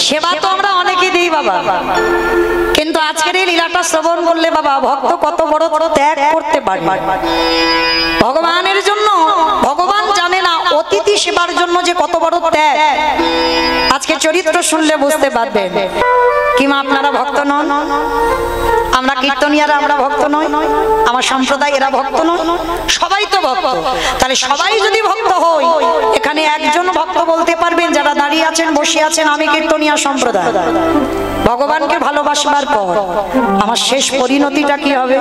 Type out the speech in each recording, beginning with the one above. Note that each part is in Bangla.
সেবা তো আমরা অনেকে দিই বাবা, কিন্তু আজকের এই লীলাটা শ্রবণ করলে বাবা ভক্ত কত বড় ত্যাগ করতে পারে ভগবানের জন্য। ভগবান জানে না অতিথি সেবার জন্য যে কত বড় ত্যাগ। আজকে চরিত্র শুনলে বুঝতে পারবেন। কি মা আপনারা ভক্ত নন? আমরা কীর্তনিয়ারা আমরা ভক্ত নই? আমার সম্প্রদায় এরা ভক্ত নয়? সবাই তো ভক্ত। তাহলে সবাই যদি ভক্ত হই, এখানে একজন ভক্ত বলতে পারবেন যারা দাঁড়িয়ে আছেন বসে আছেন আমি কীর্তনিয়া সম্প্রদায়। ভগবানকে ভালোবাসবার পর আমার শেষ পরিণতিটা কি হবে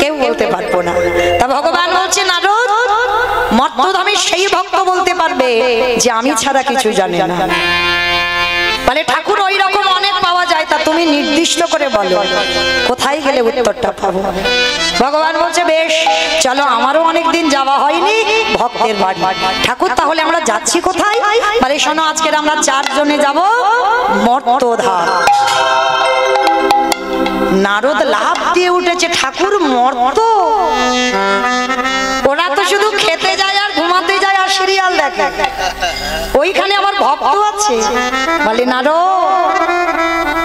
কেউ বলতে পারবো না। তা ভগবান বলছে নারদ, মর্তধামে সেই ভক্ত বলতে পারবে যে আমি ছাড়া কিছু জানে না। বলে ঠাকুর ওই রকম অনেক পাওয়া যায়, তা তুমি নির্দিষ্ট করে বলো কোথায় গেলে উত্তরটা পাবো। ভগবান বলছে বেশ চলো, আমারও অনেকদিন যাওয়া হয়নি ভক্তের বাড়ি। ঠাকুর তাহলে আমরা যাচ্ছি কোথায়? বলে শোনো, আজকের আমরা 4 জনে যাব মর্তধাম। নারদ লাভ দিয়ে উঠেছে, ঠাকুর মর্ত? ওরা তো শুধু খেতে যায় আর ঘুমাতে যায় আর সিরিয়াল দেখে, ওইখানে আমার ভক্ত আছে? বলে নারদ,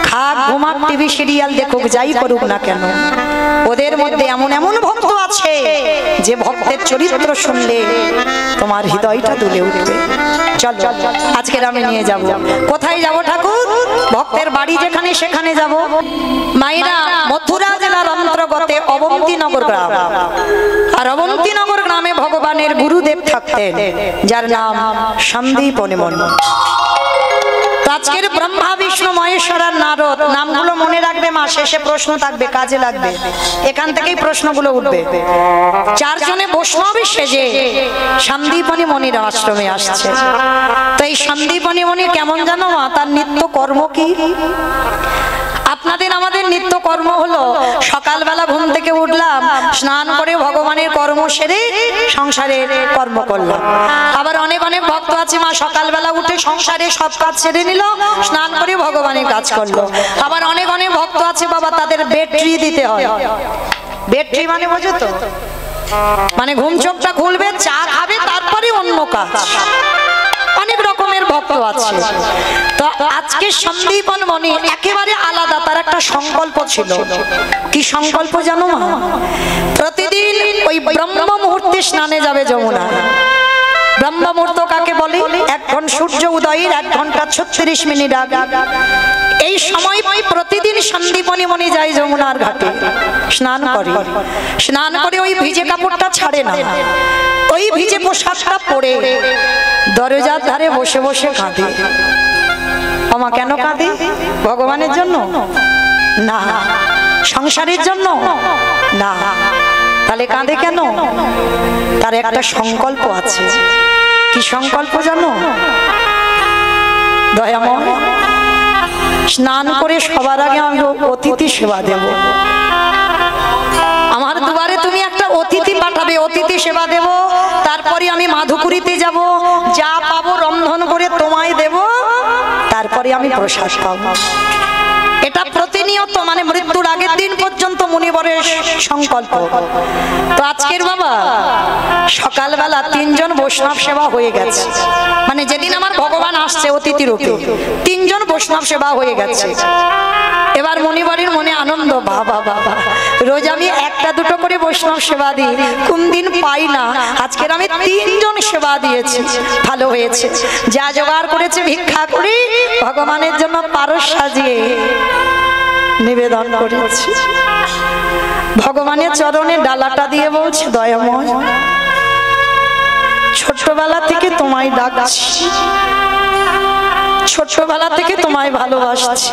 খাক ঘুমাক টিভি সিরিয়াল দেখুক যাই করুক না কেন, ওদের মধ্যে এমন এমন ভক্ত আছে যে ভক্তের চরিত্র শুনলে তোমার হৃদয়টা দুলে উঠবে। চল আজকের আমি নিয়ে যাব। কোথায় যাব ঠাকুর? ভক্তের বাড়ি যেখানে সেখানে যাব। মাইরা মথুরা জেলার অন্তর্গত অবন্তীনগর গ্রাম, আর অবন্তীনগর গ্রামে ভগবানের গুরুদেব থাকতেন যার নাম সন্দীপ মুনি। আজকের ব্রহ্মা বিষ্ণু মহেশ্বর আর নারদ নামগুলো মনে রাখবে মা, শেষে প্রশ্ন থাকবে কাজে লাগবে, এখান থেকেই প্রশ্নগুলো উঠবে। 4 জনে বৈষ্ণব সেজে সন্দীপনী মনির আশ্রমে আসছে। তো এই সন্দীপনী মনি কেমন জানো মা? তার নিত্য কর্ম কি? আপনাদের আমাদের নিত্য কর্ম হলো সকালবেলা ঘুম থেকে উঠলাম, স্নান করে ভগবানের কর্ম সেরে সংসারের কর্ম করলাম। আবার অনেক অনেক ভক্ত আছে মা সকালবেলা উঠে সংসারে সব কাজ সেরে নিল, স্নান করে ভগবানের কাজ করলো। আবার অনেক অনেক ভক্ত আছে বাবা তাদের ব্যাটারি দিতে হয়। ব্যাটারি মানে বোঝো তো? মানে ঘুম চোখটা খুলবে, চা খাবে, তারপরে অন্য কাজ। অনেক রকমের ভক্ত আছে। তো আজকে সন্দীপন মনি একেবারে আলাদা, তার একটা সংকল্প ছিল। কি সংকল্প জানো মা? প্রতিদিন ওই ব্রহ্ম মুহূর্তে স্নানে যাবে যমুনা। ব্রহ্ম মুহূর্ত কাকে বলে? 1 ঘন্টা সূর্য উদয়ের 1 ঘন্টা 36 মিনিট আগে। এই সময় প্রতিদিন সন্দীপনী মনি যায় যমুনার ঘাটে, স্নান করে। স্নান করে ওই ভিজে কাপড়টা ছাড়ে না, ওই ভিজে পোশাকটা পরে দরজার ধারে বসে বসে কাঁদে। আমা কেন কাঁদে? ভগবানের জন্য না, সংসারের জন্য না। তাহলে কাঁদে কেন? তার একটা সংকল্প আছে। কি সংকল্প জানো? দয়াময়, স্নান করে সবার আগে আমি অতিথি সেবা দেব। আমার দুয়ারে তুমি একটা অতিথি পাঠাবে, অতিথি সেবা দেব। তারপরে আমি মাধুকুরিতে যাব, যা পাবো রন্ধন করে তোমায় দেব, তারপরে আমি প্রসাদ পাবো। এটা প্রতিনিয়ত, মানে মৃত্যুর আগের দিন পর্যন্ত মুনিবরের সংকল্প। তো আজকের বাবা সকালবেলা 3 জন বৈষ্ণব সেবা হয়ে গেছে। মানে যেদিন আমার ভগবান আসছে অতিথি রূপে 3 জন বৈষ্ণব সেবা হয়ে গেছে। এবার মুনিবরের মনে আনন্দ, বাবা বাবা রোজ আমি 1টা 2টো করে বৈষ্ণব সেবা দিই, কোন দিন পাই না, আজকের আমি 3 জন সেবা দিয়েছি, ভালো হয়েছে। যা জোগাড় করেছে ভিক্ষা করে ভগবানের জন্য পারস সাজিয়ে নিবেদন করেছি। ভগবানের চরণে ডালাটা দিয়ে বলছে, দয়াময়, ছোটবেলা থেকে তোমায় ডাকছি, ছোটবেলা থেকে তোমায় ভালোবাসছি।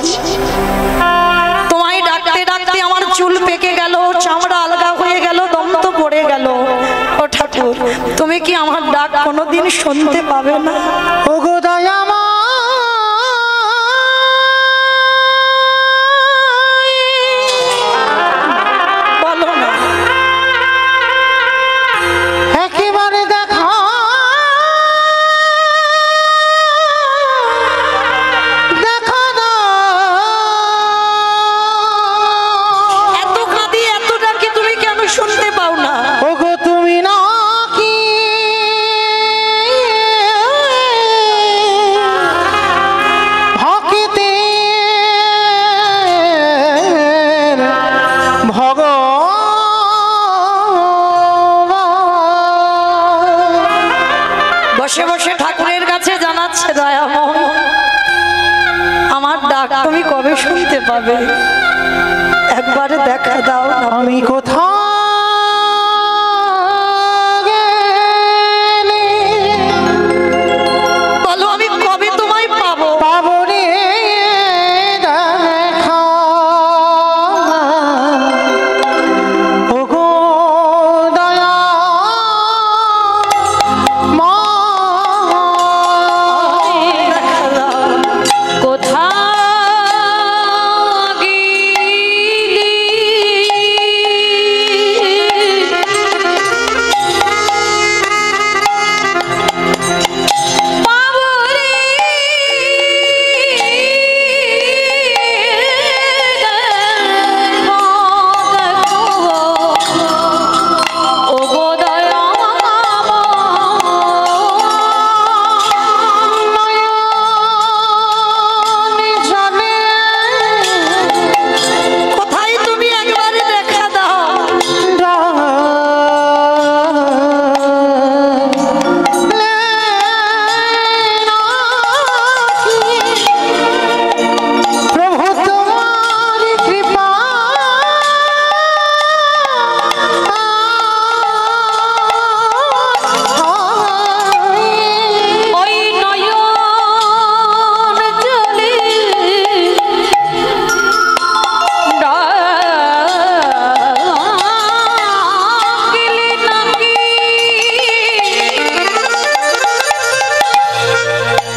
তোমায় ডাকতে ডাকতে আমার চুল পেকে গেল, চামড়া আলগা হয়ে গেল, দন্ত পড়ে গেল। ও ঠাকুর, তুমি কি আমার ডাক কোনোদিন শুনতে পাবে না? ও গো দয়াময়, বলো না। একেবারে দেখো দেখো না, এত কাঁদি এত ডাকি তুমি কেন শুনতে পাও না? ও গো তুমি না কি কবে শুনতে পাবে? একবারে দেখা দাও না। আমি কোথাও গেলে বলো আমি কবে তোমায় পাবো? পাবো রে দেখা। ওগো দয়া মা দেখা দাও। কোথায় কোথায় তুমি একবারে দেখা দাও। প্রভু তোমার কৃপা ওই নয়ন জলে ডাকিলে নাকি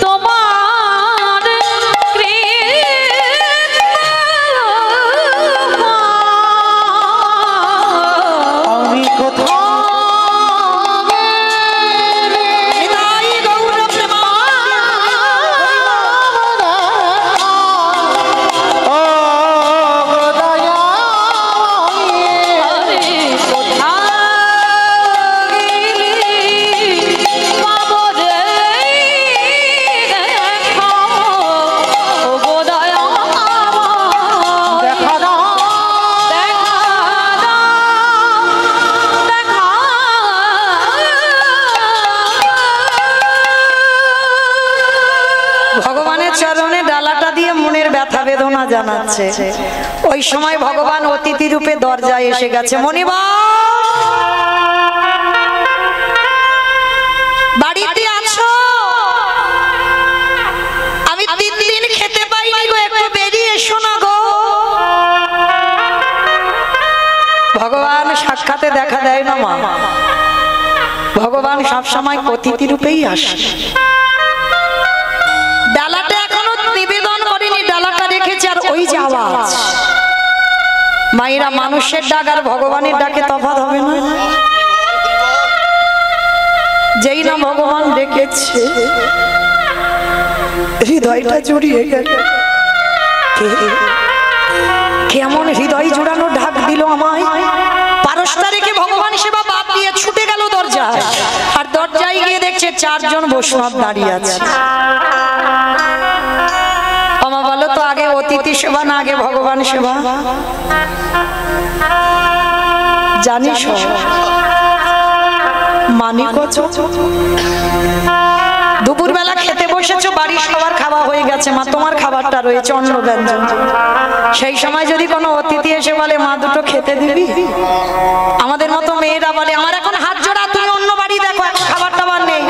তোমার আমি কোথাও গেলে হৃদয় গৌর ও গো দয়া দেখা দাও ভগবানের চরণে ডালাটা দিয়ে মনের ব্যথা বেদনা জানাচ্ছে। ওই সময় ভগবান অতিথি রূপে দরজায় এসে গেছে। মনিবা বাড়িতে আছো? আমি 3 দিন খেতে পাইনি গো, একটু বেরিয়ে এসো না গো। ভগবান সাক্ষাতে দেখা দেয় না মা, ভগবান সবসময় অতিথি রূপেই আসে। ডালাটা এখনো নিবেদন করেনি, ডালাটা রেখেছে। আর ওই যে আওয়াজ, মায়েরা মানুষের ডাক আর ভগবানের ডাকে তফাৎ হবে না? যেই না ভগবান ডেকেছে, হৃদয়টা জড়িয়ে গেল। কেমন হৃদয় জোড়ানো ডাক দিল আমায়। পারসটা রেখে ভগবান সেবা বাদ দিয়ে ছুটে গেল দরজায়। আর দরজায় গিয়ে দেখছে 4 জন বৈষ্ণব দাঁড়িয়ে আছে। আমা বলো তো, আগে অতিথি সেবা না আগে ভগবান সেবা? জানিস মানিক দুপুরবেলা খেতে বসেছো, বাড়ির সবার খাওয়া হয়ে গেছে, মা তোমার খাবারটা রয়েছে অন্ন ব্যঞ্জন। সেই সময় যদি কোনো অতিথি এসে বলে মা দুটো খেতে দিবি, আমাদের মতো মেয়েরা বলে আমার এখন হাত জোড়া, তুমি অন্য বাড়ি দেখো, এখন খাবার টাবার নেই।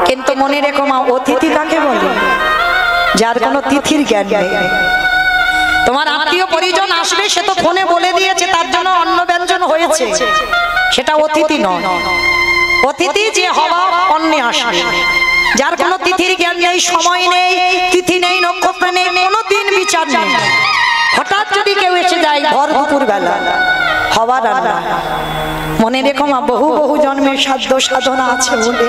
কিন্তু মনে রেখো মা, অতিথি কাকে বলে? যার কোনো তিথির জ্ঞান নেই। তোমার আত্মীয় পরিজন আসবে, সে তো ফোনে বলে দিয়েছে তার জন্য অন্ন ব্যঞ্জন হয়েছে, সেটা অতিথি নয়। অতিথি যে হওয়া অন্নে আসবে, যার কোনো তিথির জ্ঞান নেই, সময় নেই, তিথি নেই, নক্ষত্র নেই, কোনো দিন বিচার নেই। হঠাৎ যদি কেউ এসে যায় ভর দুপুর বেলা, হওয়া রান্না। মনে রেখো মা, বহু বহু জন্মের সাধ্য সাধনা আছে বলে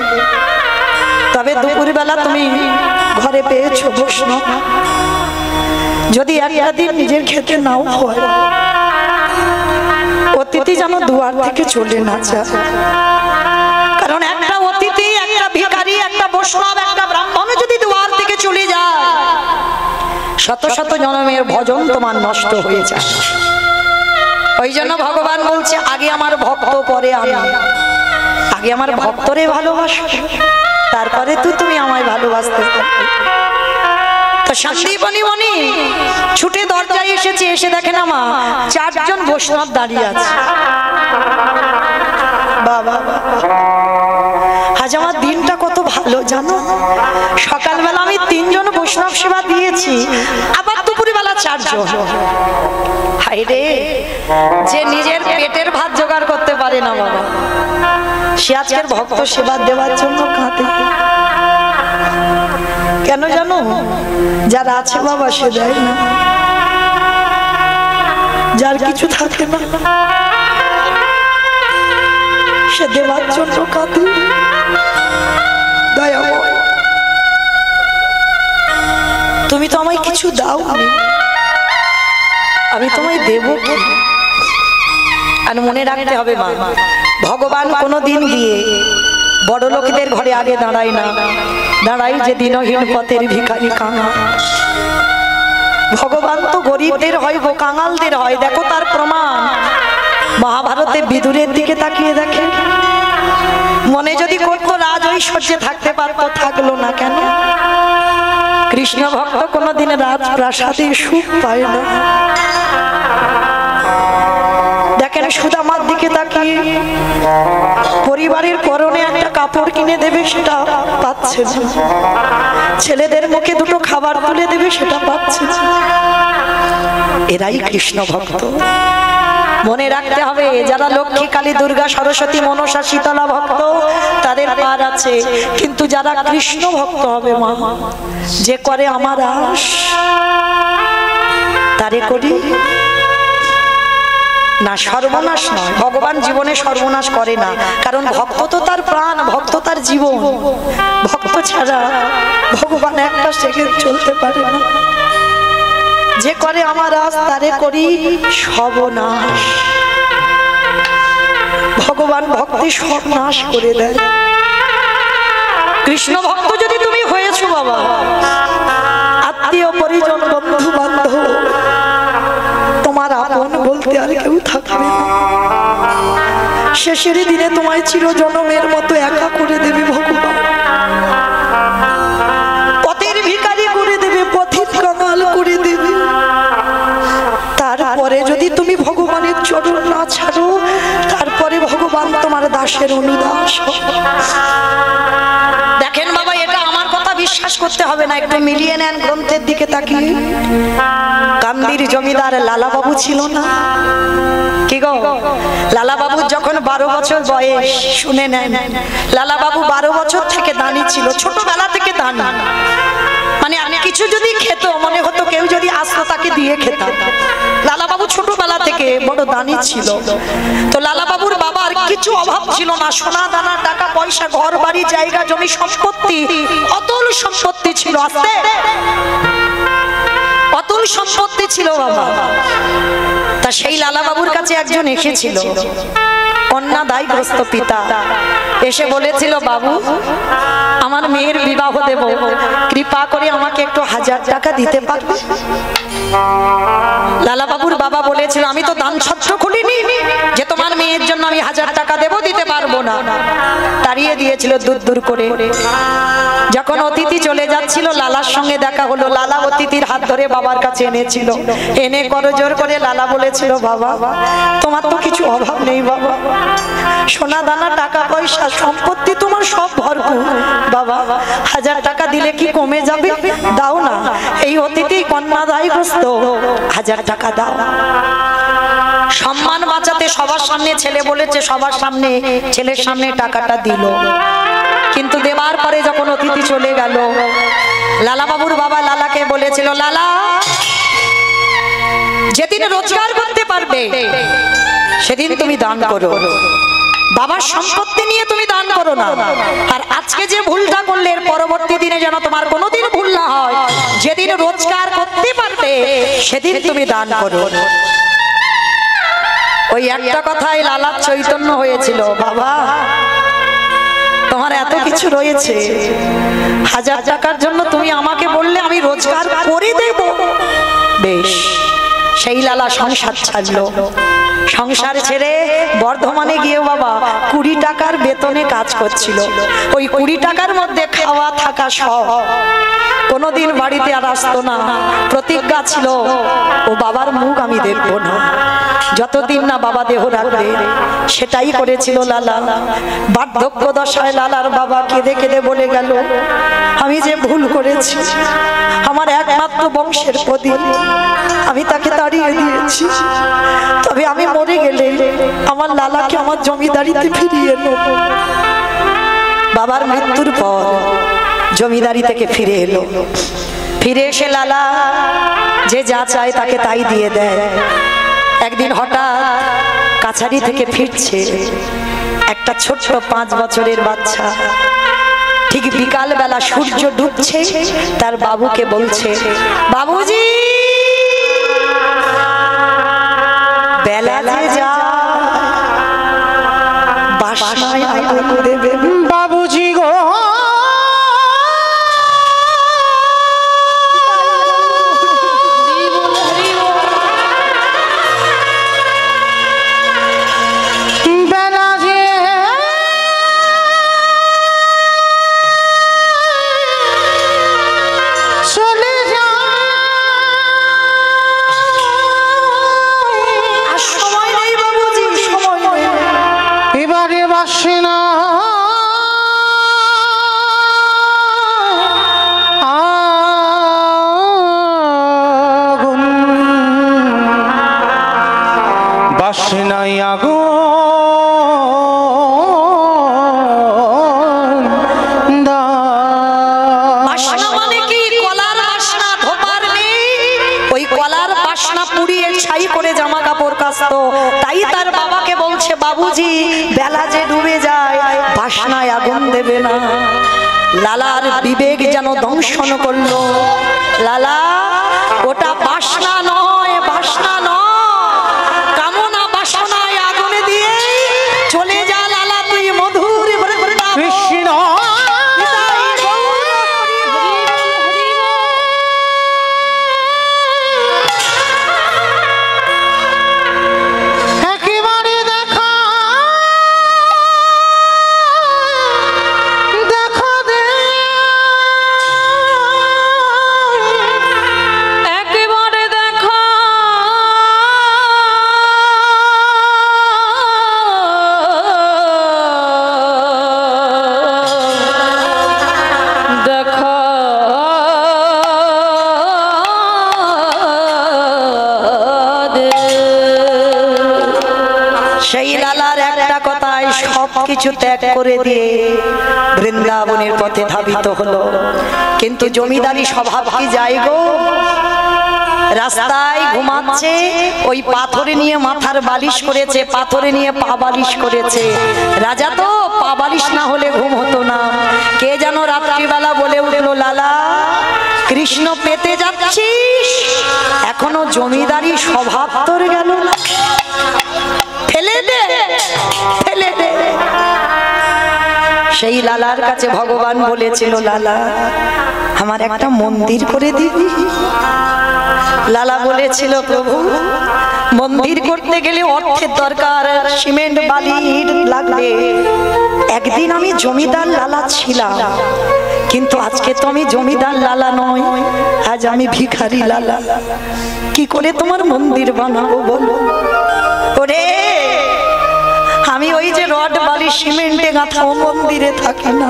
তবে দুপুর বেলা তুমি ঘরে পেয়েছো বৈষ্ণব। যদি একটা দিন নিজের খেতে নাও হয়, অতিথি যেন দুয়ার থেকে চলে না যায়। কারণ একটা অতিথি, একটা ভিখারি, একটা বৈষ্ণব, একটা ব্রাহ্মণ যদি দুয়ার থেকে চলে যায়, শত শত জন্মের ভজন তোমার নষ্ট হয়ে যায়। ওই জন্য ভগবান বলছে আগে আমার ভক্ত, পরে আমি। আগে আমার ভক্তরে ভালোবাসো, তারপরে তুমি আমায় ভালোবাসতে। তো সন্দীপনী মনি ছুটে দরজায় এসেছে, এসে দেখে না মা 4 জন বৈষ্ণব দাঁড়িয়ে আছে। বাবা আজ আমার দিনটা কত ভালো জানো, সকালবেলা আমি 3 জন বৈষ্ণব সেবা দিয়েছি, আবার দুপুরবেলা 4 জন। হায় রে, যে নিজের পেটের ভাত জোগাড় করতে পারে না বাবা, সে আজকের ভক্ত সেবা দেওয়ার জন্য কাঁদে। কেন জানো? যার আছে বাবা সে দেয় না, যার কিছু থাকে না সে দেওয়ার জন্য কাঁদে। দয়াময়, তুমি তো আমায় কিছু দাও, আমি তোমায় দেব কি? আর মনে রাখতে হবে মা, ভগবান কোনোদিন গিয়ে বড় লোকদের ঘরে আগে দাঁড়ায় না, দাঁড়াই যে দিনহীন পথের ভিখারি কাঙাল। ভগবান তো গরিবদের হয়, গো কাঙালদের হয়। দেখো তার প্রমাণ মহাভারতে বিদুরের দিকে তাকিয়ে দেখে, মনে যদি করতো রাজ ঐশ্বর্যে থাকতে পারতো, থাকলো না কেন? কৃষ্ণ ভক্ত কোনোদিন রাজপ্রাসাদে সুখ পায় না। দেখেন সুদামার দিকে তাকিয়ে পরিবারের পরনে একটা কাপড় কিনে দেবে, সেটা পাচ্ছে না। ছেলেদের মুখে 2টো খাবার তুলে দেবে, সেটা পাচ্ছে না। এরাই কৃষ্ণ ভক্ত। মনে রাখতে হবে, যারা লক্ষ্মী, কালী, দুর্গা, সরস্বতী, মনসা, শীতলা ভক্ত তাদের পার আছে, কিন্তু যারা কৃষ্ণ ভক্ত হবে মা, যে করে আমার আশ তারে করি না, সর্বনাশ নয়। ভগবান জীবনে সর্বনাশ করে না, কারণ ভক্ত তো তার প্রাণ, ভক্ত তার জীবন। ভক্ত ছাড়া ভগবান একটা সেকেন্ড চলতে পারে না। যে করে আমার আজ তারে করি সর্বনাশ। ভগবান ভক্তি সর্বনাশ করে দেয়। কৃষ্ণ ভক্ত যদি তুমি হয়েছো বাবা, আত্মীয় পরিজন বন্ধু বান্ধব তোমার আপন বলতে আর কেউ থাকবে না। শেষের দিনে তোমায় চিরজনমের মতো একা করে দেবে ভগবান। পথের ভিখারি করে দেবে, পথিক কাঙাল করে দেবে। তারপরে যদি তুমি ভগবানের চরণ না ছাড়ো, তারপরে ভগবান তোমার দাসের অনুদাস। দেখেন বাবা, এটা আমার কথা বিশ্বাস করতে হবে না, একটু মিলিয়ে নেন গ্রন্থের দিকে তাকিয়ে। কান্দির জমিদার লালা বাবু ছিল না কি গো? লালা বাবুর যখন 12 বছর বয়স, শুনে নেন, লালা বাবু 12 বছর থেকে দানি ছিল, ছোটবেলা থেকে দানি। মানে কিছু যদি খেত, মনে হতো কেউ যদি আসতো তাকে দিয়ে খেতাম। লালা বাবু ছোটবেলা থেকে বড় দানি ছিল। তো লালা বাবুর বাবার কিছু অভাব ছিল না, সোনা দানা, টাকা পয়সা, ঘর বাড়ি, জায়গা জমি, সম্পত্তি, অতল সম্পত্তি ছিল। আস্তে অতুল সম্পত্তি ছিল বাবা। তা সেই লালা বাবুর কাছে একজন এসেছিল, কন্যা দায়গ্রস্ত পিতা, এসে বলেছিল, বাবু আমার মেয়ের বিবাহ দেব, কৃপা করে আমাকে একটু 1000 টাকা দিতে পারবে? লালা বাবুর বাবা বলেছিল, আমি তো দান ছত্র খুলিনি যে তোমার মেয়ের জন্য আমি 1000 টাকা দেব, দিতে পারবো না। তাড়িয়ে দিয়েছিল দূর দূর করে। যখন অতিথি চলে যাচ্ছিল, লালার সঙ্গে দেখা হলো। লালা অতিথির হাত ধরে বাবার কাছে এনেছিল, এনে করজোর করে লালা বলেছিল, বাবা তোমার তো কিছু অভাব নেই বাবা, সোনা দানা, টাকা পয়সা, সম্পত্তি তোমার সব ভরপুর। বাবা 1000 টাকা দিলে কি কমে যাবে? দাও না। এই অতিথি কন্যা দায়গ্রস্ত, 1000 টাকা দাও। সম্মান বাঁচাতে সবার সামনে ছেলে বলেছে, সবার সামনে ছেলের সামনে টাকাটা দিল। কিন্তু দেবার পরে যখন অতিথি চলে গেল, লালা বাবুর বাবা লালাকে বলেছিল, লালা যেদিন রোজগার করতে পারবে সেদিন তুমি দান করো, বাবার সম্পত্তি নিয়ে তুমি দান করো না। আর আজকে যে ভুলটা করলে, এর পরবর্তী দিনে যেন তোমার কোনোদিন ভুল না হয়। যেদিন রোজগার করতে পারবে সেদিন তুমি দান করো। ওই একটা কথাই লালার চৈতন্য হয়েছিল, বাবা তোমার এত কিছু রয়েছে, 1000 টাকার জন্য তুমি আমাকে বললে আমি রোজগার করে দেব। বেশ, সেই লালা সংসার ছাড়লো। সংসার ছেড়ে বর্ধমানে গিয়ে বাবা 20 টাকার বেতনে কাজ করছিল। ওই 20 টাকার মধ্যে খাওয়া থাকা সব। কোনোদিন বাড়িতে আর আসতো না। প্রতিজ্ঞা ছিল ও বাবার মুখ আমি দেখবো না, যতদিন না বাবা দেহ রাখবে। সেটাই করেছিল লালা। বার্ধক্য দশায় লালার বাবা কেঁদে কেঁদে বলে গেল, আমি যে ভুল করেছি, আমার একমাত্র বংশের প্রদীপ আমি তাকে তাড়িয়ে দিয়েছি। তবে আমি মরে গেলে আমার লালাকে আমার জমিদারিতে ফিরিয়ে নেব। বাবার মৃত্যুর পর জমিদারি থেকে ফিরে এলো। ফিরে এসে লালা যে যা চায় তাকে তাই দিয়ে দেয়। একদিন হঠাৎ কাছারি থেকে ফিরছে একটা ছোট্ট 5 বছরের বাচ্চা। ঠিক বিকাল বেলা সূর্য ডুবছে, তার বাবুকে বলছে, বাবুজি বেলা যে যা বাসনায় আগুন দেবে। বাবুজি গো বেলা যে চলে যায়, আর সময় নেই বাবুজি, সময় নেই। এবারে বাসে না আগুন, বাসে নাই আগুন বাসনা মানে কি? কলার বাসনা, ধোপার নেই। ওই কলার বাসনা পুড়িয়ে ছাই করে জামা কাপড় কাচতো। তাই তার বাবাকে বলছে, বাবুজি বেলা যে ডুবে যায় বাসনায় আগুন দেবে না। লালার বিবেক যেন দংশন করলো। লালা ওটা বাসনা নয়, বাসনা নয়, কামনা বাসনায় আগুন দিয়ে চলে যা লালা, তুই মধুর বৃন্দাবন। কৃষ্ণ একেবারে দেখা দেখা দে, একেবারে দেখা দেখা দে। সেই লালার একটা কথায় সব কিছু ত্যাগ করে দিয়ে বৃন্দাবনের পথে ধাবিত হলো। কিন্তু জমিদারি স্বভাব কি যায় গো? রাস্তায় ঘুমাচ্ছে, ওই পাথরে নিয়ে মাথার বালিশ করেছে, পাথরে নিয়ে পা বালিশ করেছে। রাজা তো পা বালিশ না হলে ঘুম হতো না। কে যেন রাত্রিবেলা বলে উঠলো, লালা কৃষ্ণ পেতে যাচ্ছিস, এখনো জমিদারি স্বভাব তোর গেল না, ফেলে দে, ফেলে দে। সেই লালার কাছে ভগবান বলেছিল, লালা আমার একটা মন্দির করে দিবি? লালা বলেছিল, প্রভু মন্দির করতে গেলে অর্থের দরকার, সিমেন্ট বালির লাগবে। একদিন আমি জমিদার লালা ছিলাম, কিন্তু আজকে তো আমি জমিদার লালা নয়, আজ আমি ভিখারি লালা। কি করে তোমার মন্দির বানাবো বলো? ওরে আমি ওই যে রড বালি সিমেন্টে গাঁথা ও মন্দিরে থাকি না,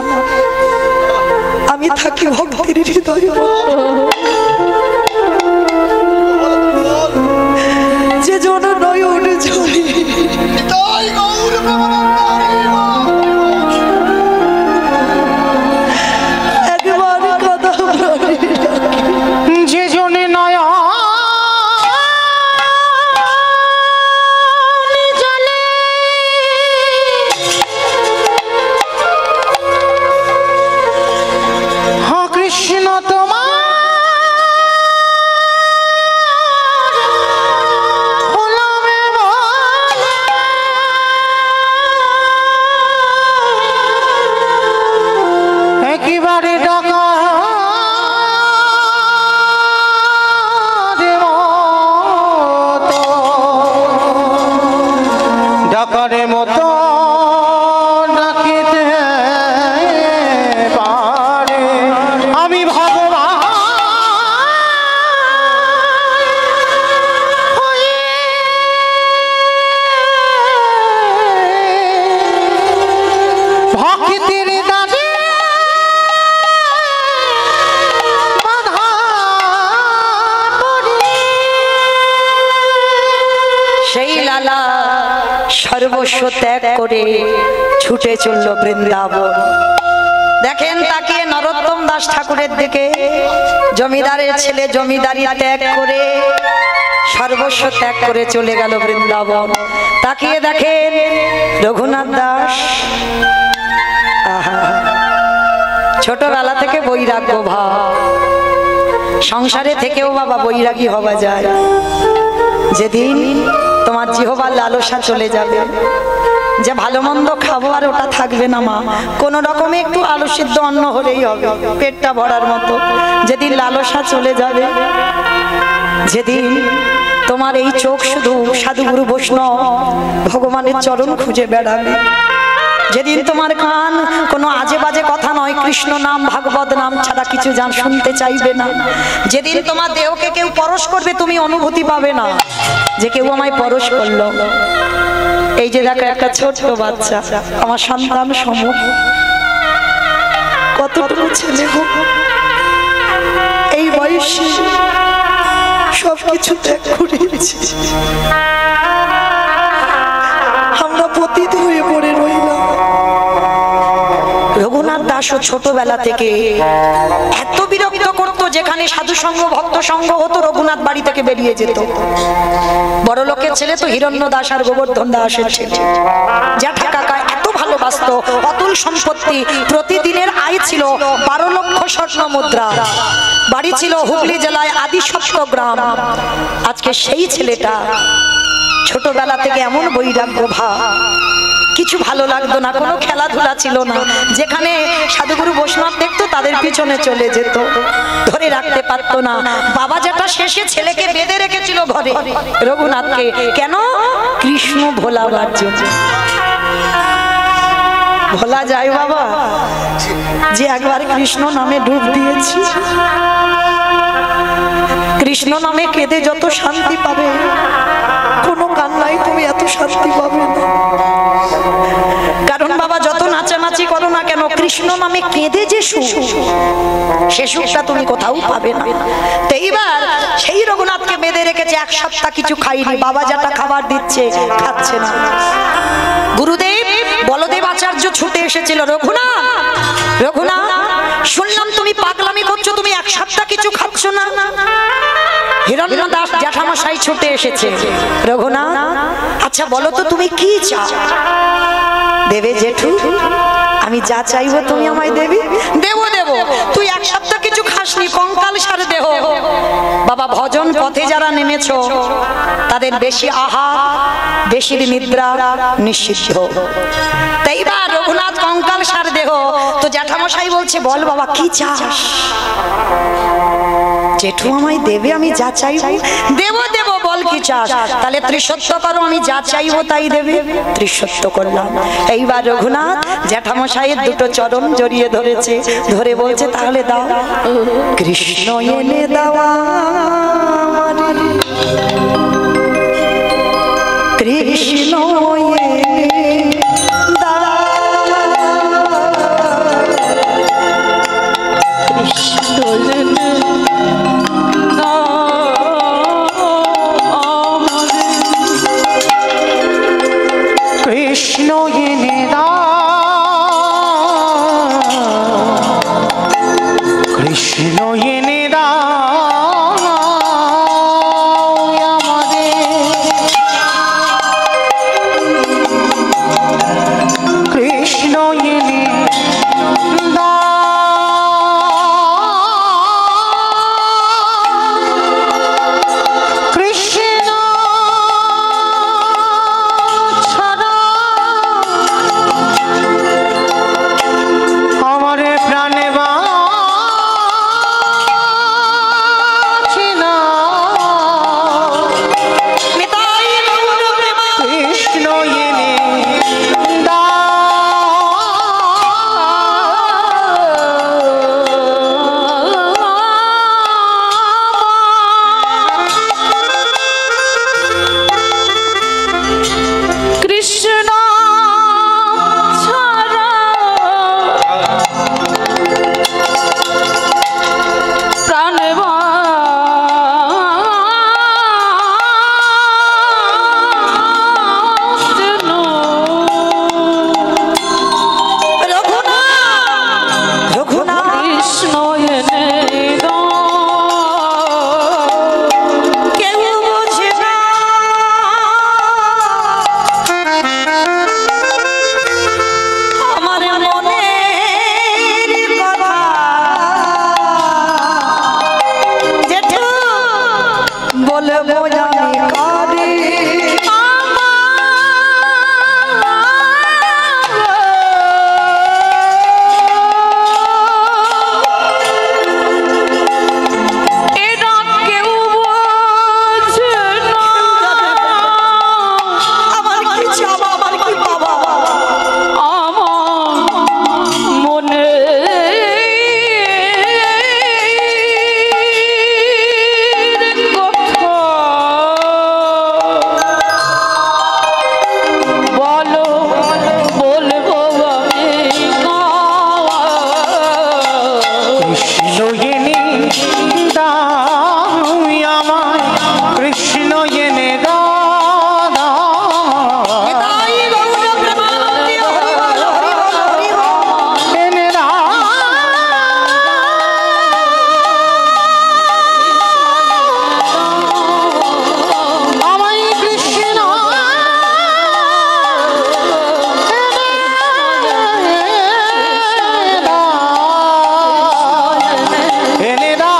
আমি থাকি ভক্তির হৃদয়ে। যে জন নয়ন ঝরে একবার কথা বলে, যে জনে নয়া কৃষ্ণ তোমার সর্বস্ব ত্যাগ করে ছুটে চলল বৃন্দাবন। দেখেন তাকিয়ে নরোত্তম দাস ঠাকুরের দিকে, জমিদারের ছেলে জমিদারি ত্যাগ করে সর্বস্ব ত্যাগ করে চলে গেল বৃন্দাবন। তাকিয়ে দেখেন রঘুনাথ দাস, আহা, ছোটবেলা থেকে বৈরাগ্য ভাব, সংসারে থেকেও বাবা বৈরাগী হওয়া যায়। যেদিন তোমার জিহ্বার লালসা চলে যাবে, যে ভালো মন্দ খাবো আর ওটা থাকবে না মা, কোন রকমে একটু আলু সিদ্ধ অন্ন হলেই হবে পেটটা ভরার মতো, যেদিন লালসা চলে যাবে, যেদিন তোমার এই চোখ শুধু সাধুগুরু বৈষ্ণব ভগবানের চরণ খুঁজে বেড়াবে, যেদিন তোমার কান কোনো আজে বাজে কথা নয়, কৃষ্ণ নাম ভাগবত নাম ছাড়া কিছু জান শুনতে চাইবে না, যেদিন তোমার দেহকে কেউ পরশ করবে তুমি অনুভূতি পাবে না যে কেউ আমায় পরশ করলো। এই যে দেখো একটা ছোট্ট বাচ্চা, আমার সন্তান সম, কতটুকু ছেলে গো, এই বয়সে সবকিছু ত্যাগ করেছি, আমরা পতিত হয়ে পড়ে রইলাম। রঘুনাথ দাসও ছোটবেলা থেকে এত বিরক্ত করতো, যেখানে সাধু সঙ্গ ভক্ত সঙ্গ হতো রঘুনাথ বাড়ি থেকে বেরিয়ে যেত। বড় লোকের ছেলে তো হিরণ্য দাস আর গোবর্ধন দাসের ছেলে, জ্যাঠা কাকা এত ভালোবাসতো, অতুল সম্পত্তি, প্রতিদিনের আয় ছিল 12 লক্ষ স্বর্ণ মুদ্রা, বাড়ি ছিল হুগলি জেলায় আদি সপ্তগ্রাম। আজকে সেই ছেলেটা ছোটবেলা থেকে এমন বৈরাগ্য ভাব, কিছু ভালো লাগতো না, কোনো খেলাধুলা ছিল না, যেখানে সাধুগুরু বৈষ্ণব দেখতো তাদের পিছনে চলে যেত, ধরে রাখতে পারতো না। বাবা যেটা শেষে ছেলেকে বেঁধে রেখেছিল ঘরে রঘুনাথকে, কেন? কৃষ্ণ ভোলাবার জন্য। ভোলা যায় বাবা যে একবার কৃষ্ণ নামে ডুব দিয়েছি, কৃষ্ণ নামে কেঁদে যত শান্তি পাবে কোনো কান্নাই তুমি এত শান্তি পাবে না। কারণ বাবা যত নাচানাচি করো না কেন, কৃষ্ণ নামে কেঁদে যে সুখ, সে সুখটা তুমি কোথাও পাবে না। তো এইবার সেই রঘুনাথকে বেঁধে রেখেছে, 1 সপ্তাহ কিছু খাইনি, বাবা যেটা খাবার দিচ্ছে খাচ্ছে না। গুরুদেব বলদেব আচার্য ছুটে এসেছিল, রঘুনাথ রঘুনাথ শুনলাম তুমি পাগলামি করছো, তুমি 1 সপ্তাহ কিছু খাচ্ছ না। হিরণ্য দাস জ্যাঠামশাই ছুটে এসেছে, রঘুনাথ আচ্ছা বলো তো তুমি কি চাও? দেবে জেঠু, আমি যা চাইবো তুমি আমায় দেবে? দেবো দেবো। তুই 1 সপ্তাহ কিছু খাসনি, কঙ্কাল সার দেহ। বাবা ভজন পথে যারা নেমেছো তাদের বেশি আহার বেশি নিদ্রা নিষিদ্ধ। তাই বা রঘুনাথ কঙ্কাল সার দেহ, তো জ্যাঠামশাই বলছে বল বাবা কি চাস? জেঠু আমায় দেবে, আমি যা চাইবো দেবো দেবো, বল কি চাস? তাহলে ত্রিসত্য করো, আমি যা চাইবো তাই দেবে। ত্রিসত্য করলাম। এইবার রঘুনাথ জ্যাঠামশাইয়ের 2টো চরণ জড়িয়ে ধরেছে, ধরে বলছে তাহলে দাও। কৃষ্ণ এনে দেওয়া, কৃষ্ণ কৃষ্ণ এনে দাও, কৃষ্ণ এনে দাও আমাদের, কৃষ্ণ এনে চাই আমায় কৃষ্ণ এনে দাও নিতাই গৌর প্রেমানন্দে হরি বল হরি বল হরি বল। এনে দাও আমায় কৃষ্ণ এনে দাও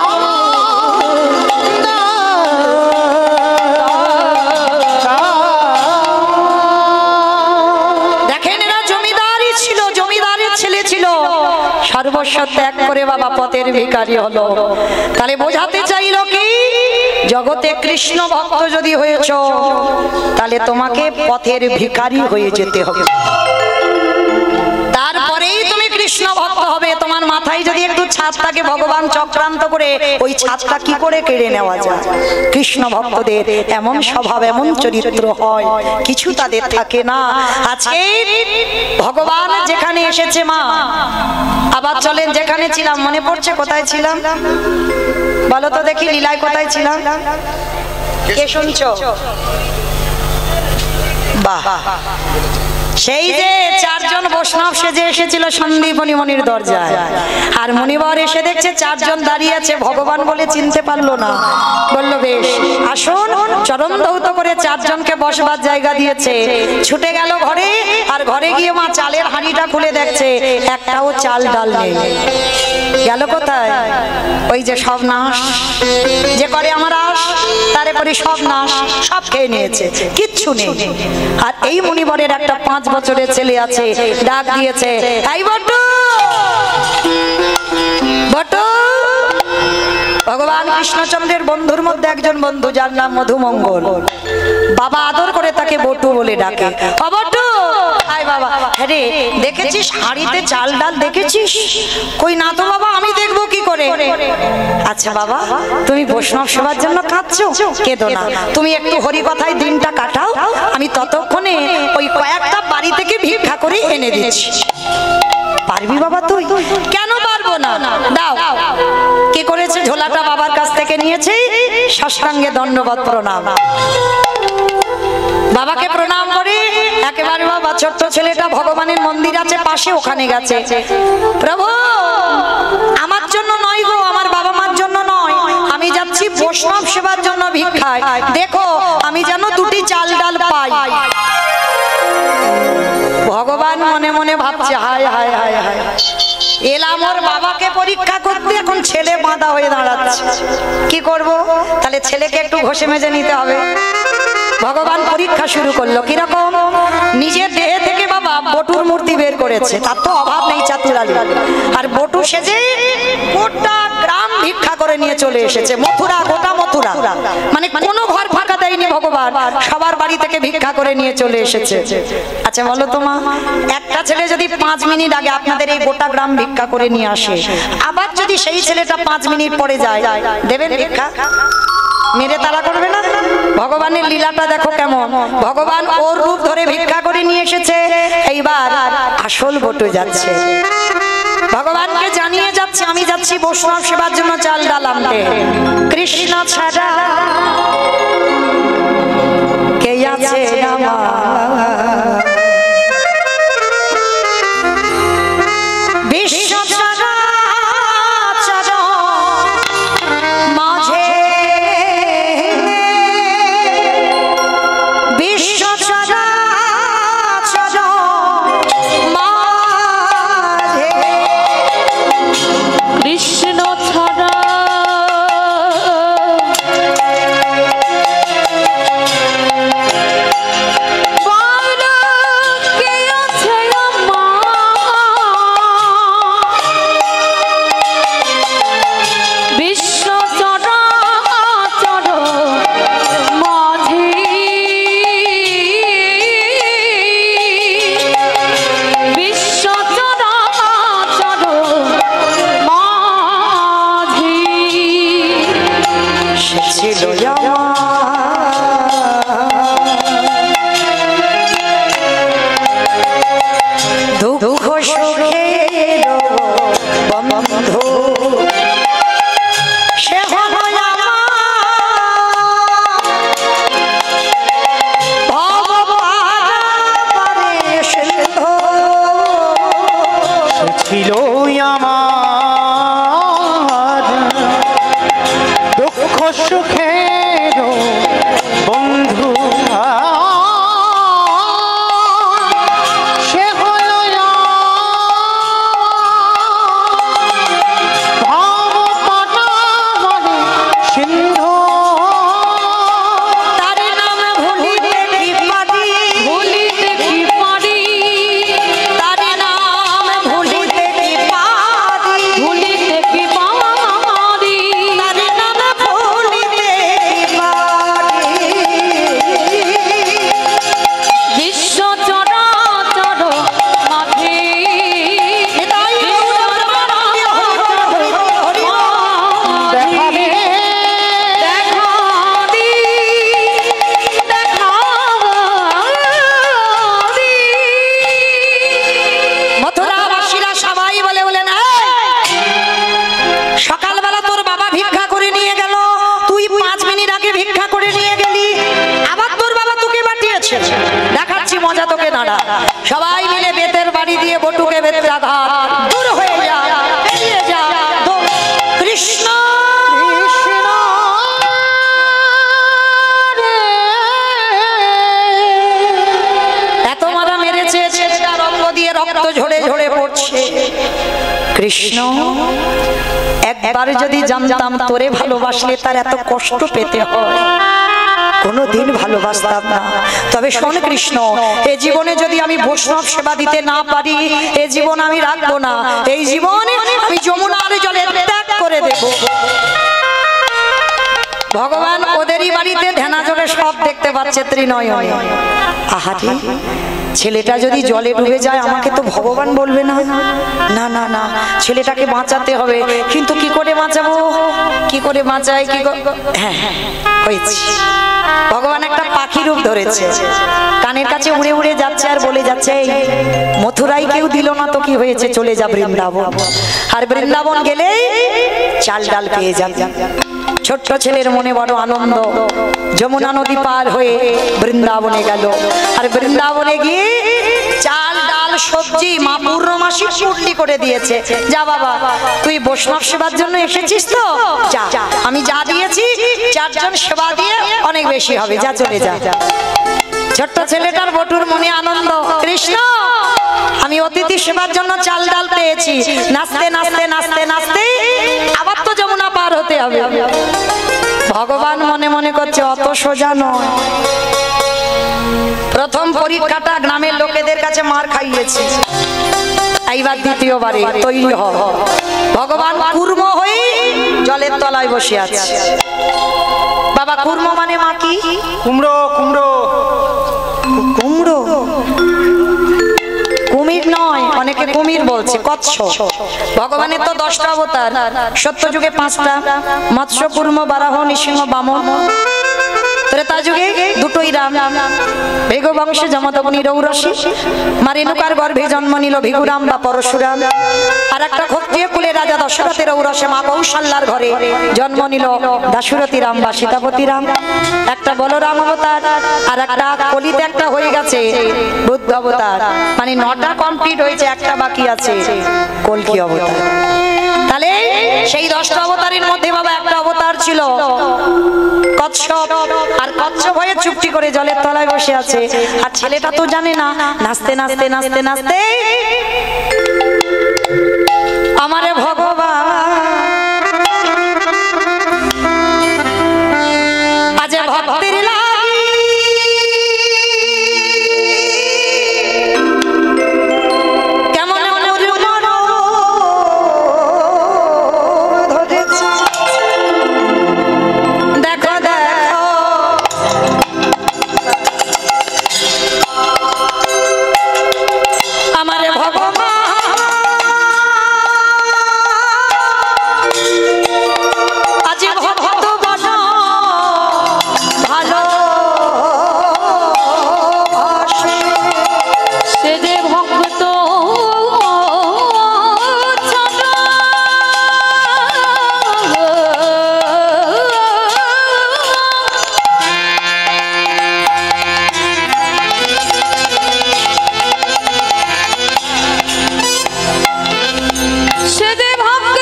দেখেন এরা জমিদারই ছিল, জমিদারের ছেলে ছিল, সর্বস্ব ত্যাগ করে বাবা পথের ভিখারি হলো। তাহলে বোঝাতে চাইলো কি, জগতে কৃষ্ণ ভক্ত যদি হয়েছ তাহলে তোমাকে পথের ভিখারি হয়ে যেতে হবে, তারপরেই তুমি কৃষ্ণ ভক্ত হবে। তোমার মাথায় যদি একটু ছাদ থাকে, ভগবান চক্রান্ত করে ওই ছাদটা কি করে কেড়ে নেওয়া যায়। কৃষ্ণ ভক্তদের এমন স্বভাব, এমন চরিত্র হয়, কিছু তাদের থাকে না। আজকে ভগবান যেখানে এসেছে মা, আবার চলেন যেখানে ছিলাম, মনে পড়ছে কোথায় ছিলাম বলো তো দেখি, লীলায় কোথায় ছিলাম, কে শুনছো? বাহ, সেই যে চারজন বৈষ্ণব সেজে এসেছিল সন্দীপনী মনির দরজায়, আর মনিবর এসে দেখছে চারজন দাঁড়িয়ে আছে, ভগবান বলে চিনতে পারলো না। বলল বেশ আসুন, চরণ ধৌত করে চারজনকে বসবার জায়গা দিয়েছে। ছুটে গেল ঘরে, আর ঘরে গিয়ে মা চালের হাঁড়িটা খুলে দেখছে একটাও চাল ডাল নেই। গেল কোথায়? ওই যে সব নাশ যে করে আমার আশ, তারে করে সব নাশ, সব খেয়ে নিয়েছে, কিচ্ছু নেই। আর এই মনিবরের একটা 5 বছরের ছেলে আছে, ডাক দিয়েছে, এই বটু বটু। ভগবান কৃষ্ণচন্দ্রের বন্ধুর মধ্যে একজন বন্ধু, যার নাম মধুমঙ্গল। বাবা আদর করে তাকে বটু বলে ডাকে। ও বটু, আয় বাবা। হ্যাঁ রে, দেখেছিস হাঁড়িতে চাল ডাল দেখেছিস? কই না তো বাবা, আমি দেখবো কি করে? আচ্ছা বাবা, তুমি বৈষ্ণব সেবার জন্য কাঁদছো, কেঁদো না, তুমি একটু হরি কথায় দিনটা কাটাও, আমি ততক্ষণে ওই কয়েকটা বাড়ি থেকে ভিক্ষা করে এনে দিচ্ছি। পারবি বাবা তুই? কেন পারবো না, দাও। কি করেছে? ঝোলাটা বাবার কাছ থেকে নিয়েছে, সাষ্টাঙ্গে দণ্ডবত প্রণাম। বাবাকে প্রণাম করে একেবারে বাবা, ছোট্ট ছেলেটা ভগবানের মন্দির আছে পাশে, ওখানে গেছে। প্রভু, আমার জন্য নয় গো, আমার বাবা মার জন্য নয়, আমি যাচ্ছি বৈষ্ণব সেবার জন্য ভিক্ষায়, দেখো আমি যেন 2টি চাল ডাল পাই। ভগবান মনে মনে ভাবছে, হায় হায় হায় হায়, এলাম ওর বাবাকে পরীক্ষা করতে, এখন ছেলে বাঁধা হয়ে দাঁড়াচ্ছে, কি করব? তাহলে ছেলেকে একটু ঘষে মেজে নিতে হবে। ভগবান পরীক্ষা শুরু করলো, কিরকম? নিজের দেহে থেকে বাবা বটুর মূর্তি বের করেছে, তার তো অভাব নেই চাতুরালি, আর বটু সেজে গোটা গ্রাম ভিক্ষা করে নিয়ে চলে এসেছে, মথুরা, গোটা মথুরা, মানে কোনো ঘর ফাঁকা দেয়নি ভগবান, সবার বাড়ি থেকে ভিক্ষা করে নিয়ে চলে এসেছে। আচ্ছা বলো তো মা, একটা ছেলে যদি 5 মিনিট আগে আপনাদের এই গোটা গ্রাম ভিক্ষা করে নিয়ে আসে, আবার যদি সেই ছেলেটা 5 মিনিট পরে যায়, দেবেন ভিক্ষা? মেরে তারা করবে না? ভগবানের লীলাটা দেখো কেমন, ভগবান ওর রূপ ধরে ভিক্ষা করে নিয়ে এসেছে, এইবার আসল বটু যাচ্ছে, ভগবানকে জানিয়ে যাচ্ছে, আমি যাচ্ছি বৈষ্ণব সেবার জন্য চাল ডাল আনতে, কৃষ্ণ ছাড়া কে আছে আমার, বিশ্ব কৃষ্ণ ছাড়া নাড়া। সবাই মিলে বেতের বাড়ি দিয়ে বটুকে বেত্রাঘাত, দূর হয়ে যা, বেরিয়ে যা, কৃষ্ণ কৃষ্ণ এত মারা মেরেছে, ছেলেটার অঙ্গ দিয়ে রক্ত ঝরে ঝরে পড়ছে। কৃষ্ণ একবার যদি জানতাম তোরে ভালোবাসলে তার এত কষ্ট পেতে হয়, কোনোদিন ভালোবাসতাম না। তবে শোন কৃষ্ণ, এই জীবনে যদি আমি বৈষ্ণব সেবা দিতে না পারি, এই জীবন আমি রাখবো না। এই জীবনে আমি যমুনার জলে ত্যাগ করে দেব। ভগবান ওদেরই বাড়িতে ধ্যানা জলে সব দেখতে পাচ্ছে ত্রিনয়নে। আহারে, ছেলেটা যদি জলে ডুবে যায় আমাকে তো ভগবান বলবে না। না না না, ছেলেটাকে বাঁচাতে হবে। কিন্তু কি করে বাঁচাবো, কি করে বাঁচাই, কি হ্যাঁ হ্যাঁ হয়েছে। ভগবান একটা পাখি রূপ ধরেছে, কানের কাছে উড়ে উড়ে যাচ্ছে আর বলে যাচ্ছে, এই মথুরাই কেউ দিল না তো কি হয়েছে, চলে যা বৃন্দাবন। আর বৃন্দাবন গেলে চাল ডাল পেয়ে যাবে। ছোট্ট ছেলের মনে বড় আনন্দ, যমুনা নদী পার হয়ে বৃন্দাবনে গেল। আর বৃন্দাবনে গিয়ে চাল ডাল সবজি মা পূর্ণমাসী পুটলি করে দিয়েছে। যা বাবা, তুই বৈষ্ণব সেবার জন্য এসেছিস তো, যা, আমি যা দিয়েছি 4 জন সেবা দিয়ে অনেক বেশি হবে, যা চলে যা। ছোট্ট ছেলেটার বটুর মনে আনন্দ, কৃষ্ণ আমি অতিথি সেবার জন্য চাল ডাল পেয়েছি। নাচতে নাচতে নাচতে নাচতে আবার তো যমুনা পার হতে হবে। ভগবান মনে মনে করছে অত সোজা নয়। প্রথম পরীক্ষাটা গ্রামের লোকেদের কাছে মার খাইয়েছে, এইবার দ্বিতীয়বারে তৈরি হ। ভগবান কুর্ম হয়ে জলের তলায় বসে আছে। বাবা কুর্ম মানে মা কি? কুমড়ো কুমড়ো কুমড়ো, কুমির নয়, অনেকে কুমির বলছে, কচ্ছপ। ভগবানের তো 10টা অবতার, সত্য যুগে 5টা, মৎস্য কুর্ম বারাহ নৃসিংহ বামন। ত্রেতা যুগে 2টোই রাম, ভৃগু বংশে যমদগ্নি রৌরসী, মা রেণুকার গর্ভে জন্ম নিল ভিগুরাম বা পরশুরাম। আর একটা ক্ষত্রিয় কুলে রাজা দশরথের ঔরসে মা কৌশল্যার ঘরে জন্ম নিল দাশরথী রাম বা সীতাপতি রাম। একটা বলরাম অবতার, আর একটা কলিতে একটা হয়ে গেছে বুদ্ধ অবতার। মানে 9টা কমপ্লিট হয়েছে, একটা বাকি আছে কলকি অবতার। তাহলে সেই 10টা অবতারের মধ্যে বাবা একটা অবতার ছিল কচ্ছপ। আর কচ্ছপ হয়ে চুপটি করে জলের তলায় বসে আছে। আর ছেলেটা তো জানে না, নাচতে নাচতে নাচতে নাচতে আমারে ভগবান আজ ভক্তির লাগি কেমন ধরেছে, দেখো দেখো আমারে ভগবান আজ ভক্ত বন ভালো সে যে ভক্ত সে যে ভক্ত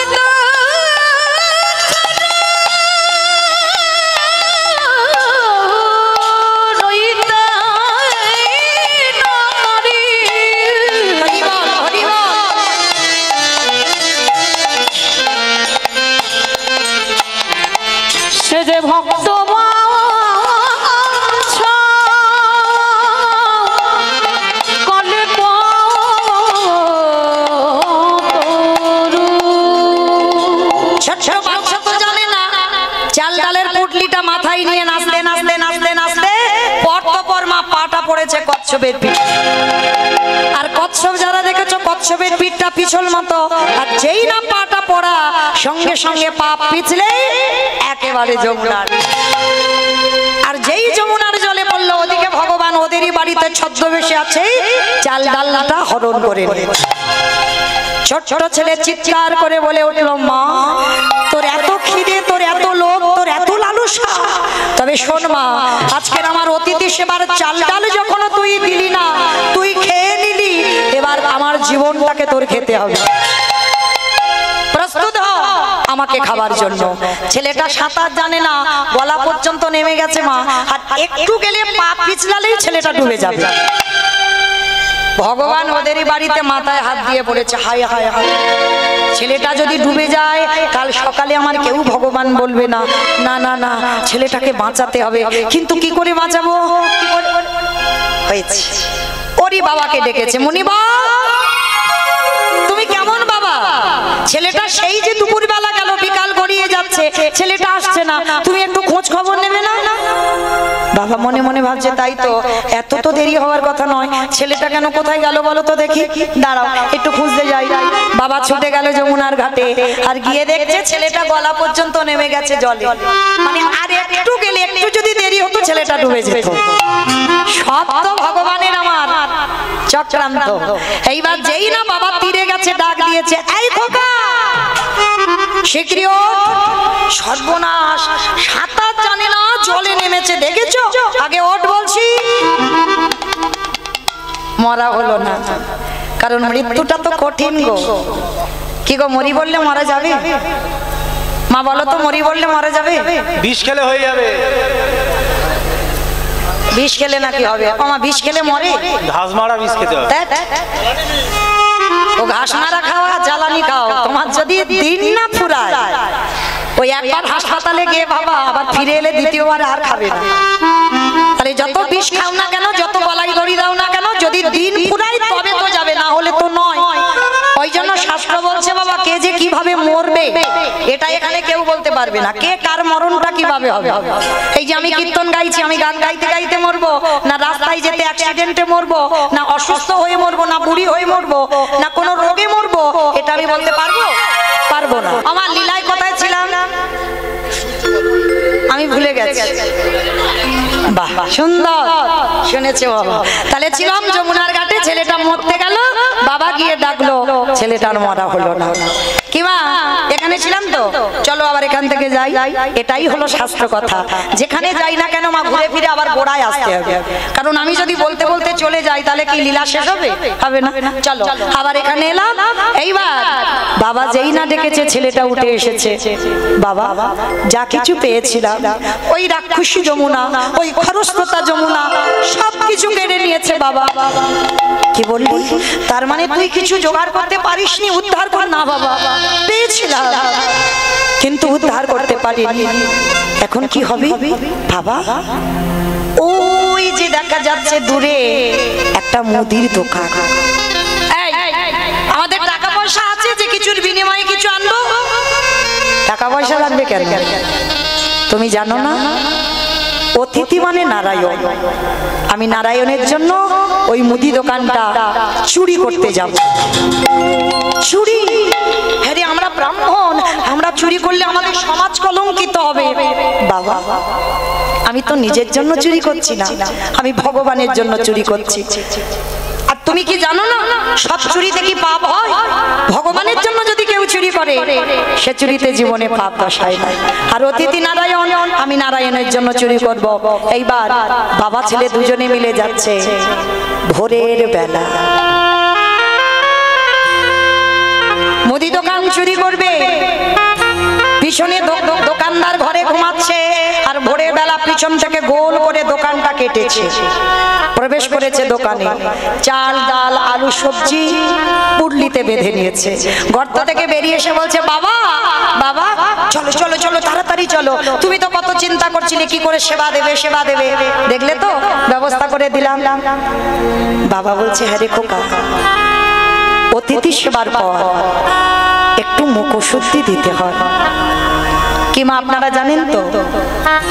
সে যে ভক্ত কলে ছোট বাচ্চা তো জানে না, চাল ডালের পুটলিটা মাথায় নিয়ে নাচতে নাচতে নাচতে নাচতে পর মা পাটা পড়েছে কচ্ছপের পিঠ। আর কচ্ছপ যারা দেখেছো, কচ্ছপের পিঠটা পিছল মতো, আর যেই না পাটা পড়া সঙ্গে সঙ্গে পা পিছলে একেবারে যমুনার। আর যেই যমুনার জলে পড়লো, ওদিকে ভগবান ওদেরই বাড়িতে ছদ্মবেশে আছে, চাল ডালটা হরণ করে নিল। ছোট্ট ছেলে চিৎকার করে বলে উঠল, মা তোর এত খিদে, তোর এত লোভ, তোর এত লালসা, তবে শোন মা, আজকের আমার অতিথি অতিথি সেবার চাল ডাল যখন তুই দিলি না, তুই খেয়ে নিলি, এবার আমার জীবনটাকে তোর খেতে হবে। প্রস্তুত হ আমাকে খাবার জন্য। ছেলেটা সাঁতার জানে না, গলা পর্যন্ত নেমে গেছে মা, আর একটু গেলে পা পিছলালেই ছেলেটা ডুবে যাবে। ভগবান ওদেরই বাড়িতে মাথায় হাত দিয়ে পড়েছে, হায় হায় হায়, ছেলেটা যদি ডুবে যায় কাল সকালে আমার কেউ ভগবান বলবে না। না না না, ছেলেটাকে বাঁচাতে হবে। কিন্তু কি করে বাঁচাবো? হয়েছে, ওরই বাবাকে ডেকেছে। মুনিবা, তুমি কেমন বাবা? ছেলেটা সেই যে দুপুর বেলা গেল, বিকাল গড়িয়ে যাচ্ছে, ছেলেটা আসছে না, তুমি একটু খোঁজ খবর নেবে না? বাবা মনে মনে ভাবছে, তাই তো, এত তো দেরি হওয়ার কথা নয়, ছেলেটা কেন কোথায় গেল বলো তো দেখি, দাঁড়াও একটু খুঁজতে যাই। বাবা ছুটে গেল যমুনার ঘাটে, আর গিয়ে দেখছে ছেলেটা গলা পর্যন্ত নেমে গেছে জলে। মানে আর একটু গেলে, একটু যদি দেরি হতো ছেলেটা ডুবে যেত। সব তো ভগবানের আমার চক্রান্ত। এইবার যেই না বাবা তীরে গেছে, ডাক দিয়েছে, এই খোকা শিগগিরই ওঠ, সর্বনাশ, সাঁতার জানে না, জলে নেমেছে, দেখেছো? আগে ওঠ বলছি। মরা হলো না, কারণ মৃত্যুটা তো কঠিন গো। কি গো, মরি বললে মারা যাবে? মা বলো তো, মরি বললে মারা যাবে? বিষ খেলে হয়ে যাবে। বিষ খেলে নাকি হবে? আমার বিষ খেলে মরে? ঘাস মারা বিষ খেতে হবে। ও ঘাস মারা খাওয়া, জ্বালানি খাও, তোমার যদি দিন না ফুরায়, ওই একবার হাসপাতালে গিয়ে বাবা আবার ফিরে এলে দ্বিতীয়বার আর খাবে না। তাহলে যত বিষ খাও না কেন, যত গলায় দড়ি দাও না কেন, যদি দিন ফুরায় তবে তো যাবে, না হলে তো নয়। ওই জন্য শাস্ত্র বলছে বাবা, কে যে কিভাবে মরবে এটা এখানে কেউ বলতে পারবে না। কে কার মরণটা কিভাবে হবে? এই যে আমি কীর্তন গাইছি, আমি গান গাইতে গাইতে মরবো, না রাস্তায় যেতে অ্যাক্সিডেন্টে মরবো, না অসুস্থ হয়ে মরবো, না বুড়ি হয়ে মরবো, না কোনো রোগে মরবো, এটা আমি বলতে পারবো? পারবো না। আমার লীলায় কোথায় ছিলাম আমি ভুলে গেছি। বাহ, সুন্দর শুনেছে বাবা। তাহলে ছিলাম যমুনার ঘাটে, ছেলেটা মরতে গেল, বাবা গিয়ে ডাকলো, ছেলেটার মরা হলো না। কি মা, এখানে ছিলাম তো, চলো আবার এখান থেকে যাই। এটাই হলো শাস্ত্র কথা। যেখানে যাই না কেন মা, ঘুরে ফিরে আবার গোড়ায় আসতে হবে। কারণ আমি যদি বলতে বলতে চলে যাই, তাহলে কি লীলা শেষ হবে? হবে না। চলো আবার এখানে এলাম। এইবার বাবা যেই না ডেকেছে, ছেলেটা উঠে এসেছে। বাবা যা কিছু পেয়েছিলাম, ওই রাক্ষসী যমুনা, ওই খরস্রোতা যমুনা সবকিছু কেড়ে নিয়েছে বাবা। কি বললি? তার মানে তুই কিছু জোগাড় করতে পারিসনি, উদ্ধার কর? না বাবা, পেয়েছিলাম কিন্তু উদ্ধার করতে পারিনি। এখন কি হবে বাবা? ওই যে দেখা যাচ্ছে দূরে একটা মুদির দোকান। আমাদের টাকা পয়সা আছে যে কিছুর বিনিময়ে কিছু আনবো? টাকা পয়সা লাগবে কেন? তুমি জানো না, অতিথি মানে নারায়ণ। আমি নারায়ণের জন্য ওই মুদি দোকানটা চুরি করতে যাব। চুরি? হ্যাঁ রে, আমরা ব্রাহ্মণ, আমরা চুরি করলে আমাদের সমাজ কলঙ্কিত হবে। বাবা আমি তো নিজের জন্য চুরি করছি না, আমি ভগবানের জন্য চুরি করছি। আর তুমি কি জানো না, সব চুরিতে কি পাপ হয়? ভগবানের জন্য যদি কেউ চুরি করে, সে চুরিতে জীবনে পাপ দশায় না। আর অতিথি নারায়ণ, আমি নারায়ণের জন্য চুরি করব। এইবার বাবা ছেলে দুজনে মিলে যাচ্ছে ভোরের বেলা, মুদি দোকান চুরি করবে। পিছনে দোকানদার ঘরে ঘুমাচ্ছে, আর ভোরের বেলা পিছন থেকে গোল করে দোকানটা কেটেছে, প্রবেশ করেছে দোকানে। চাল ডাল আলু সবজি পুটলিতে বেঁধে নিয়েছে। গর্ত থেকে বেরিয়ে এসে বলছে, বাবা বাবা চলো চলো চলো, তাড়াতাড়ি চলো, তুমি তো কত চিন্তা করছিলে কি করে সেবা দেবে সেবা দেবে, দেখলে তো ব্যবস্থা করে দিলাম। বাবা বলছে, হ্যাঁ রে খোকা, অতিথি সেবার পর একটু মুখশুদ্ধি দিতে হয়। কি মা আপনারা জানেন তো,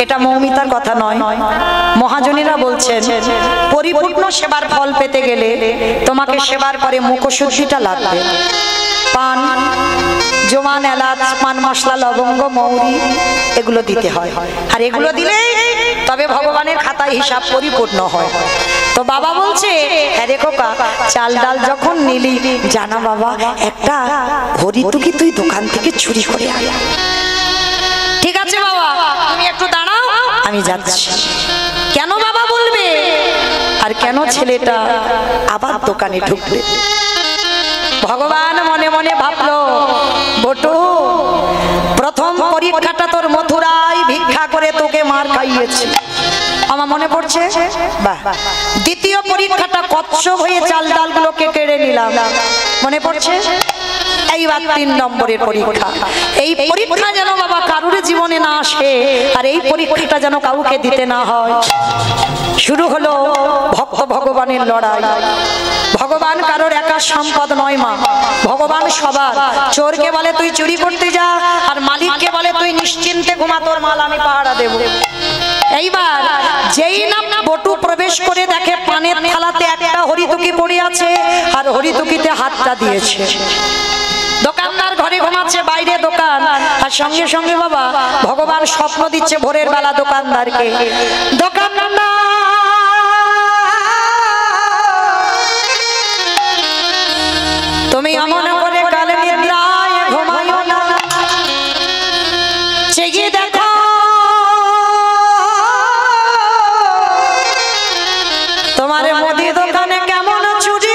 এটা মৌমিতার কথা নয়, মহাজনীরা বলছেন পরিপূর্ণ সেবার ফল পেতে গেলে তোমাকে সেবার পরে মুখশুদ্ধিটা লাগবে। পান, জোয়ান, এলাচ, পান মশলা, লবঙ্গ, মৌরি এগুলো দিতে হয়, আর এগুলো দিলে তবে ভগবানের খাতায় হিসাব পরিপূর্ণ হয়। তো বাবা বলছে, হ্যাঁ রে খোকা, চাল ডাল যখন নিলি, জানা বাবা একটা হরিতুকি তুই দোকান থেকে চুরি করে আয়। ঠিক আছে বাবা, তুমি একটু দাঁড়াও, আমি যাচ্ছি। কেন বাবা বলবে? আর কেন ছেলেটা আবার দোকানে ঢুকবে। ভগবান মনে মনে ভাবলো, বটু প্রথম পরীক্ষাটা তোর মথুরায় ভিক্ষা করে তোকে মার খাইয়েছে, আমার মনে পড়ছে। বাহ, দ্বিতীয় পরীক্ষাটা কচ্ছপ হয়ে চাল ডালগুলোকে কেড়ে নিলাম, মনে পড়ছে। এইবার 3 নম্বরের পরীক্ষা। এই পরীক্ষা যেন বাবা কারুর জীবনে না আসে, আর এই পরীক্ষাটা যেন কাউকে দিতে না হয়। শুরু হলো ভক্ত ভগবানের লড়াই। ভগবান কারোর একা সম্পদ নয় মা, ভগবান সবার। চোরকে বলে তুই চুরি করতে যা, আর মালিককে বলে তুই নিশ্চিন্তে ঘুমা, তোর মাল আমি পাহারা দেব। এইবার যেই না বটু প্রবেশ করে দেখে পানের থালাতে একটা হরিতুকি পড়ে আছে, আর হরিতুকিতে হাতটা দিয়েছে। দোকানদার ঘরে ঘুমাচ্ছে, বাইরে দোকান, আর সঙ্গে সঙ্গে বাবা ভগবান স্বপ্ন দিচ্ছে ভোরের বেলা দোকানদারকে, দোকানদার তুমি এমন করে কালে নিদ্রায় ঘুমাইও না, জেগে দেখো তোমার মুদি দোকানে কেমন চুরি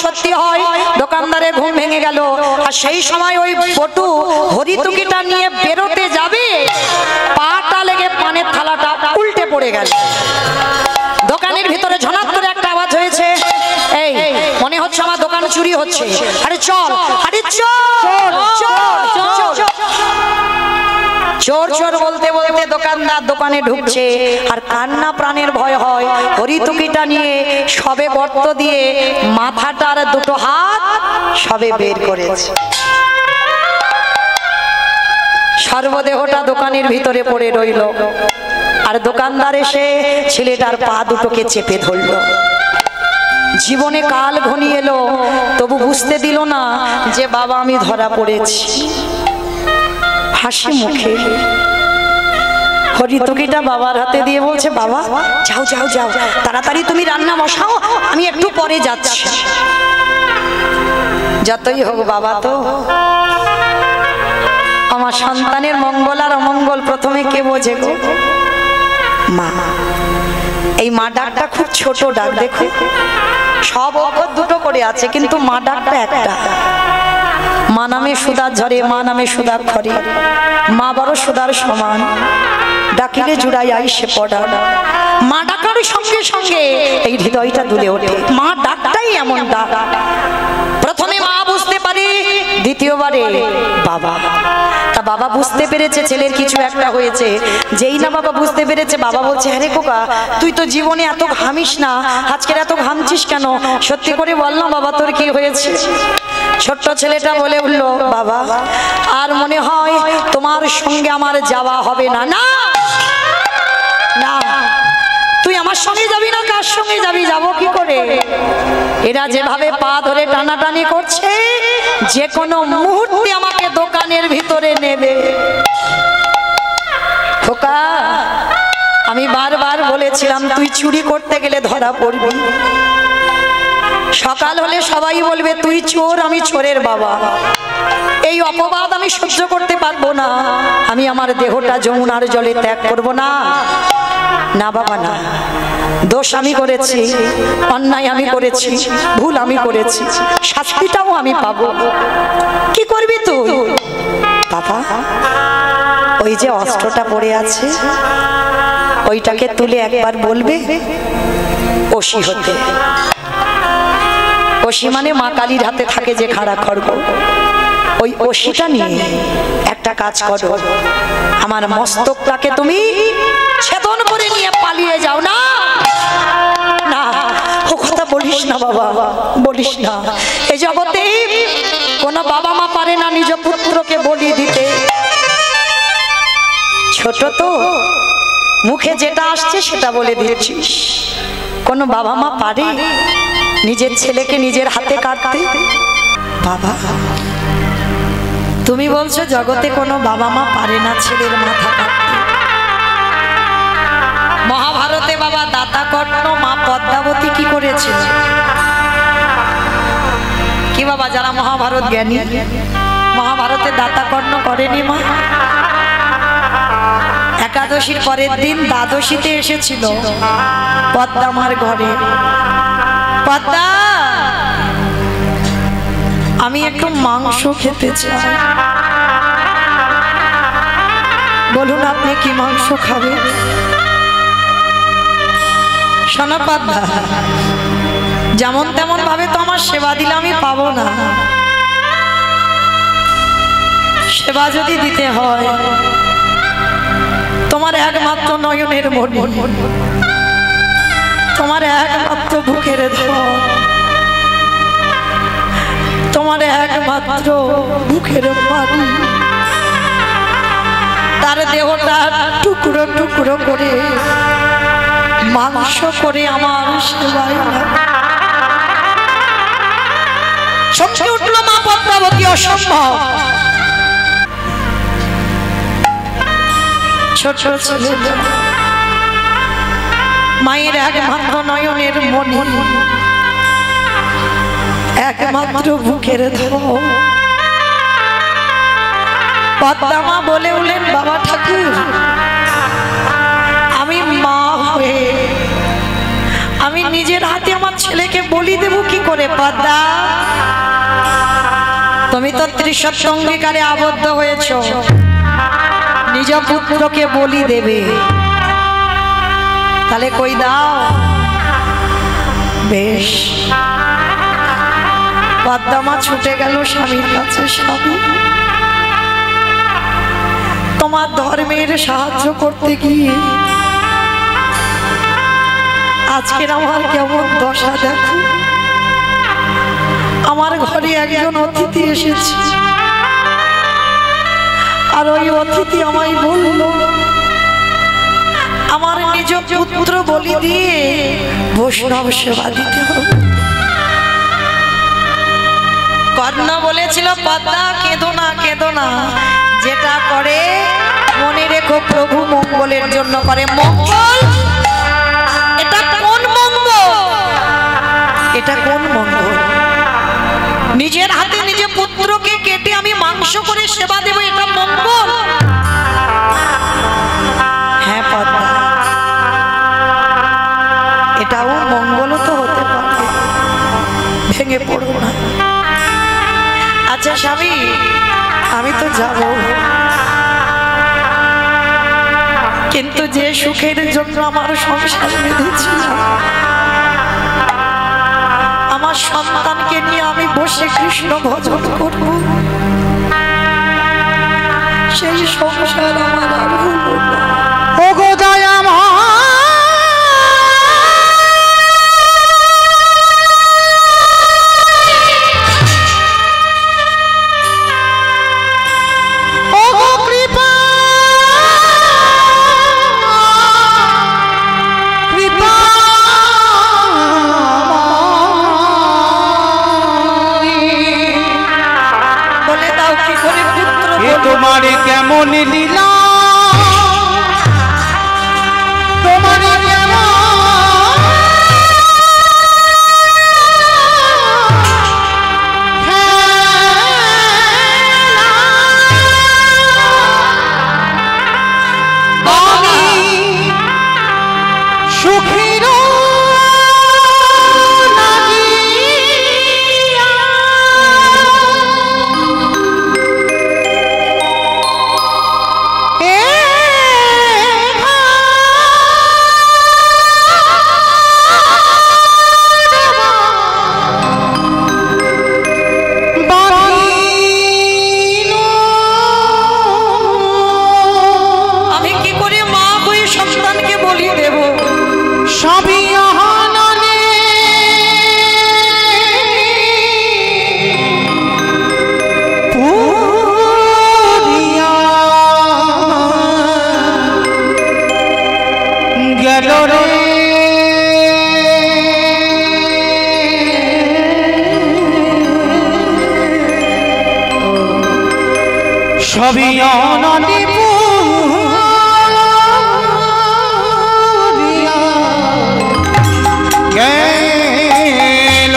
সত্যি হয়। দোকানদারের ঘুম ভেঙে গেল, আর সেই সময় ওই বটু হরিতুকিটা নিয়ে বেরোতে যাবে, পাটা লেগে পানের থালাটা উল্টে পড়ে গেল। দোকানের ভিতরে ঝনাত করে একটা আওয়াজ হয়েছে, এই মনে হচ্ছে আমার দোকান চুরি হচ্ছে, আরে চল, আরে চল চল চল। চোর চোর বলতে বলতে দোকানদার দোকানে ঢুকছে, আর কান্না প্রাণের ভয় হয়। হরিতুকিটা নিয়ে সবে গর্ত দিয়ে মাথাটার দুটো হাত সবে বের করেছে, সর্বদেহটা দোকানের ভিতরে পড়ে রইল। আর দোকানদার এসে ছেলেটার পা দুটোকে চেপে ধরল। জীবনে কাল ঘনিয়ে এলো, তবু বুঝতে দিল না যে বাবা আমি ধরা পড়েছি। হাসি মুখে হরিতুকিটা বাবার হাতে দিয়ে বলছে, বাবা যাও যাও যাও, তাড়াতাড়ি তুমি রান্না বসাও, আমি একটু পরে যাচ্ছি। যতই হোক বাবা তো আমার সন্তানের মঙ্গল আর অমঙ্গল প্রথমে কে বোঝে গো? মা। এই মা ডাকটা খুব ছোট ডাক, দেখো সব অক্ষর দুটো করে আছে, কিন্তু মা ডাকটা একটা। মা নামে সুদার ঝরে, মা নামে সুদার খরে, মা বড় সুদার সমান, ডাকিলে জুড়াই আই সে পড়া। মা ডাকার সঙ্গে সঙ্গে এই হৃদয়টা দুলে ওঠে। মা ডাকটাই এমন ডাক। প্রথমে মা বুঝতে পারে, দ্বিতীয়বারে বাবা। তা বাবা বুঝতে পেরেছে ছেলের কিছু একটা হয়েছে। যেই না বাবা বুঝতে পেরেছে, বাবা বলছে, আরে খোকা তুই তো জীবনে এত ঘামিস না, আজকের এত ঘামছিস কেন? সত্যি করে বল না বাবা তোর কি হয়েছে? ছোট্ট ছেলেটা বলে উঠল, বাবা আর মনে হয় তোমার সঙ্গে আমার যাওয়া হবে না। না না, তুই আমার সঙ্গে যাবি না, কার সঙ্গে যাবি? যাবো কি করে? এরা যেভাবে পা ধরে টানাটানি করছে, যে কোনো মুহূর্তে আমাকে দোকানের ভিতরে নেবে। খোকা আমি বারবার বলেছিলাম তুই চুরি করতে গেলে ধরা পড়বি। সকাল হলে সবাই বলবে তুই চোর, আমি চোরের বাবা। এই অপবাদ আমি সহ্য করতে পারবো না। আমি আমার দেহটা যমুনার জলে ত্যাগ করব না। না বাবা না, দোষ আমি করেছি, অন্যায় আমি করেছি, ভুল আমি করেছি, শাস্তিটাও আমি পাবো। কি করবি তুই? বাবা ওই যে অস্ত্রটা পড়ে আছে, ওইটাকে তুলে একবার বলবে ওসি হতে। ওসি মানে মা কালীর হাতে থাকে যে খাড়া খড়গ। ওই ওষিটা নিয়ে একটা কাজ করো, আমার মস্তকটাকে তুমি ছেদন করে নিয়ে পালিয়ে যাও। না না, ও কথা বলিস না বাবা, বলিস না। এই জগতে কোনো বাবা মা পারে না নিজ পুত্রকে বলি দিতে। ছোট তো, মুখে যেটা আসছে সেটা বলে দিচ্ছিস। কোনো বাবা মা পারে নিজের ছেলেকে নিজের হাতে কাটতে? বাবা, তুমি বলছো জগতে কোনো বাবা মা পারে না ছেলের মাথা কাটতে। মহাভারতে বাবা দাতা কর্ণ মা পদ্মাবতী কি করেছিল? কি বাবা, যারা মহাভারত জ্ঞানী, মহাভারতে দাতা কর্ণ করেনি মা? একাদশীর পরের দিন দ্বাদশীতে এসেছিল পদ্মা মার ঘরে। পদ্মা, আমি একটু মাংস খেতে চাই। বলুন আপনি কি মাংস খাবেন? শোনো পদ্মা, যেমন তেমন ভাবে তো আমার সেবা দিলে আমি পাবো না। সেবা যদি দিতে হয় তোমার একমাত্র নয়নের মণি, তোমার একমাত্র বুকের ধন, তোমার একমাত্র বুকের পানি, তার দেহটা টুকরো টুকরো করে মাংস করে আমার সেবায় চমকে উঠলো মা পদ্মাবতী। অসম্ভব। ছোট ছেলে মায়ের একমাত্র নয়নের মণি, একমাত্র বুকের ধন। পদ্মা মা বলে উঠলেন, বাবা ঠাকুর, আমি মা হয়ে আমি নিজের হাতে আমার ছেলেকে বলি দেব কি করে? পদ্মা, তুমি তো ত্রিসত্য অঙ্গীকারে আবদ্ধ হয়েছ, নিজ পুত্রকে বলি দেবে, তাহলে কই দাও। বেশ। পদ্মা মা ছুটে গেল স্বামীর কাছে। স্বামী, তোমার ধর্মের সাহায্য করতে গিয়ে আজকের আমার কেমন দশা দেখো। আমার ঘরে একজন অতিথি এসেছে, আর ওই অতিথি আমায় বলল আমার নিজ পুত্র বলি দিয়ে বৈষ্ণব সেবা দিতে হবে। কর্ণ বলেছিল, পদ্মা কেঁদো না, কেঁদো না, যেটা করে মনে রেখো প্রভু মঙ্গলের জন্য করে। মঙ্গল? এটা কোন মঙ্গল? এটা কোন মঙ্গল? নিজের হাতে নিজে পুত্রকে কেটে আমি মাংস করে সেবা দেব, এটা মঙ্গল? হ্যাঁ পদ্মা, এটাও মঙ্গল তো হতে পারে, ভেঙে পড়ো না। আচ্ছা স্বামী, আমি তো যাব, কিন্তু যে সুখের জন্য আমার সংসার বেঁধেছি, আমার সন্তানকে নিয়ে আমি বসে কৃষ্ণ ভজন করব, সেই সংসার আমার আর হলো না। ও গো দয়াময়, তোমার কেমন লীলা, তোমার কেমন সুখীর রে সবই অনাদি গেল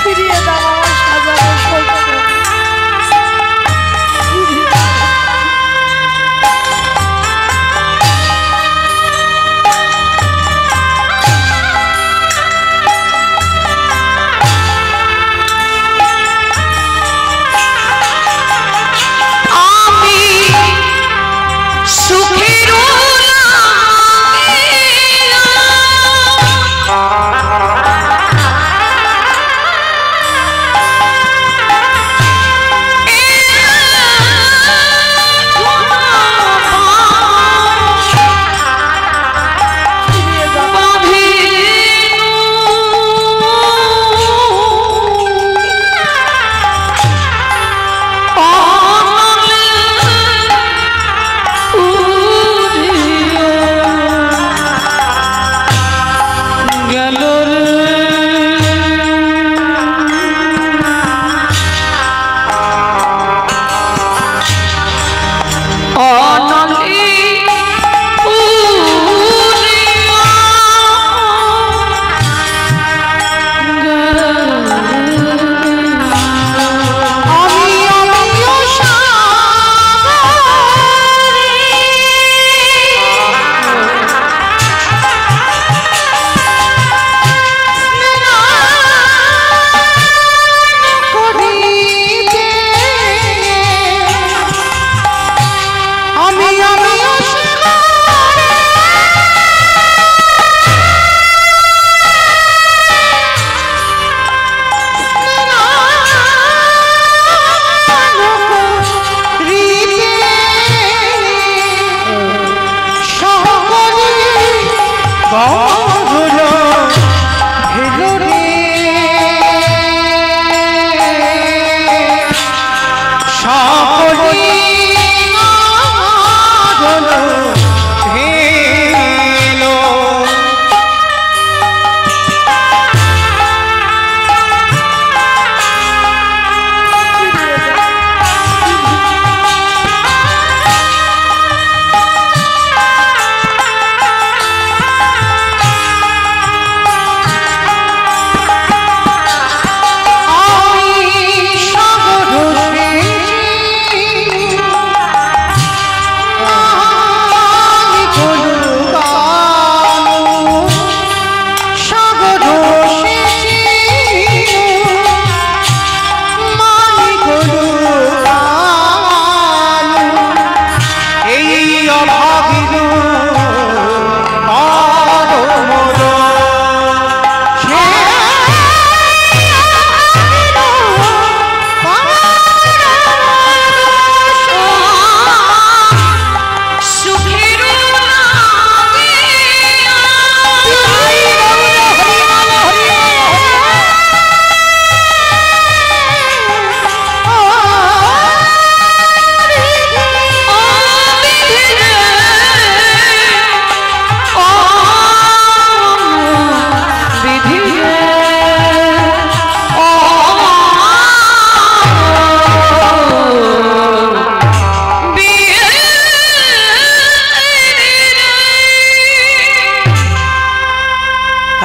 ফিরিয়ে দাও আমার সাজানো সৈকত।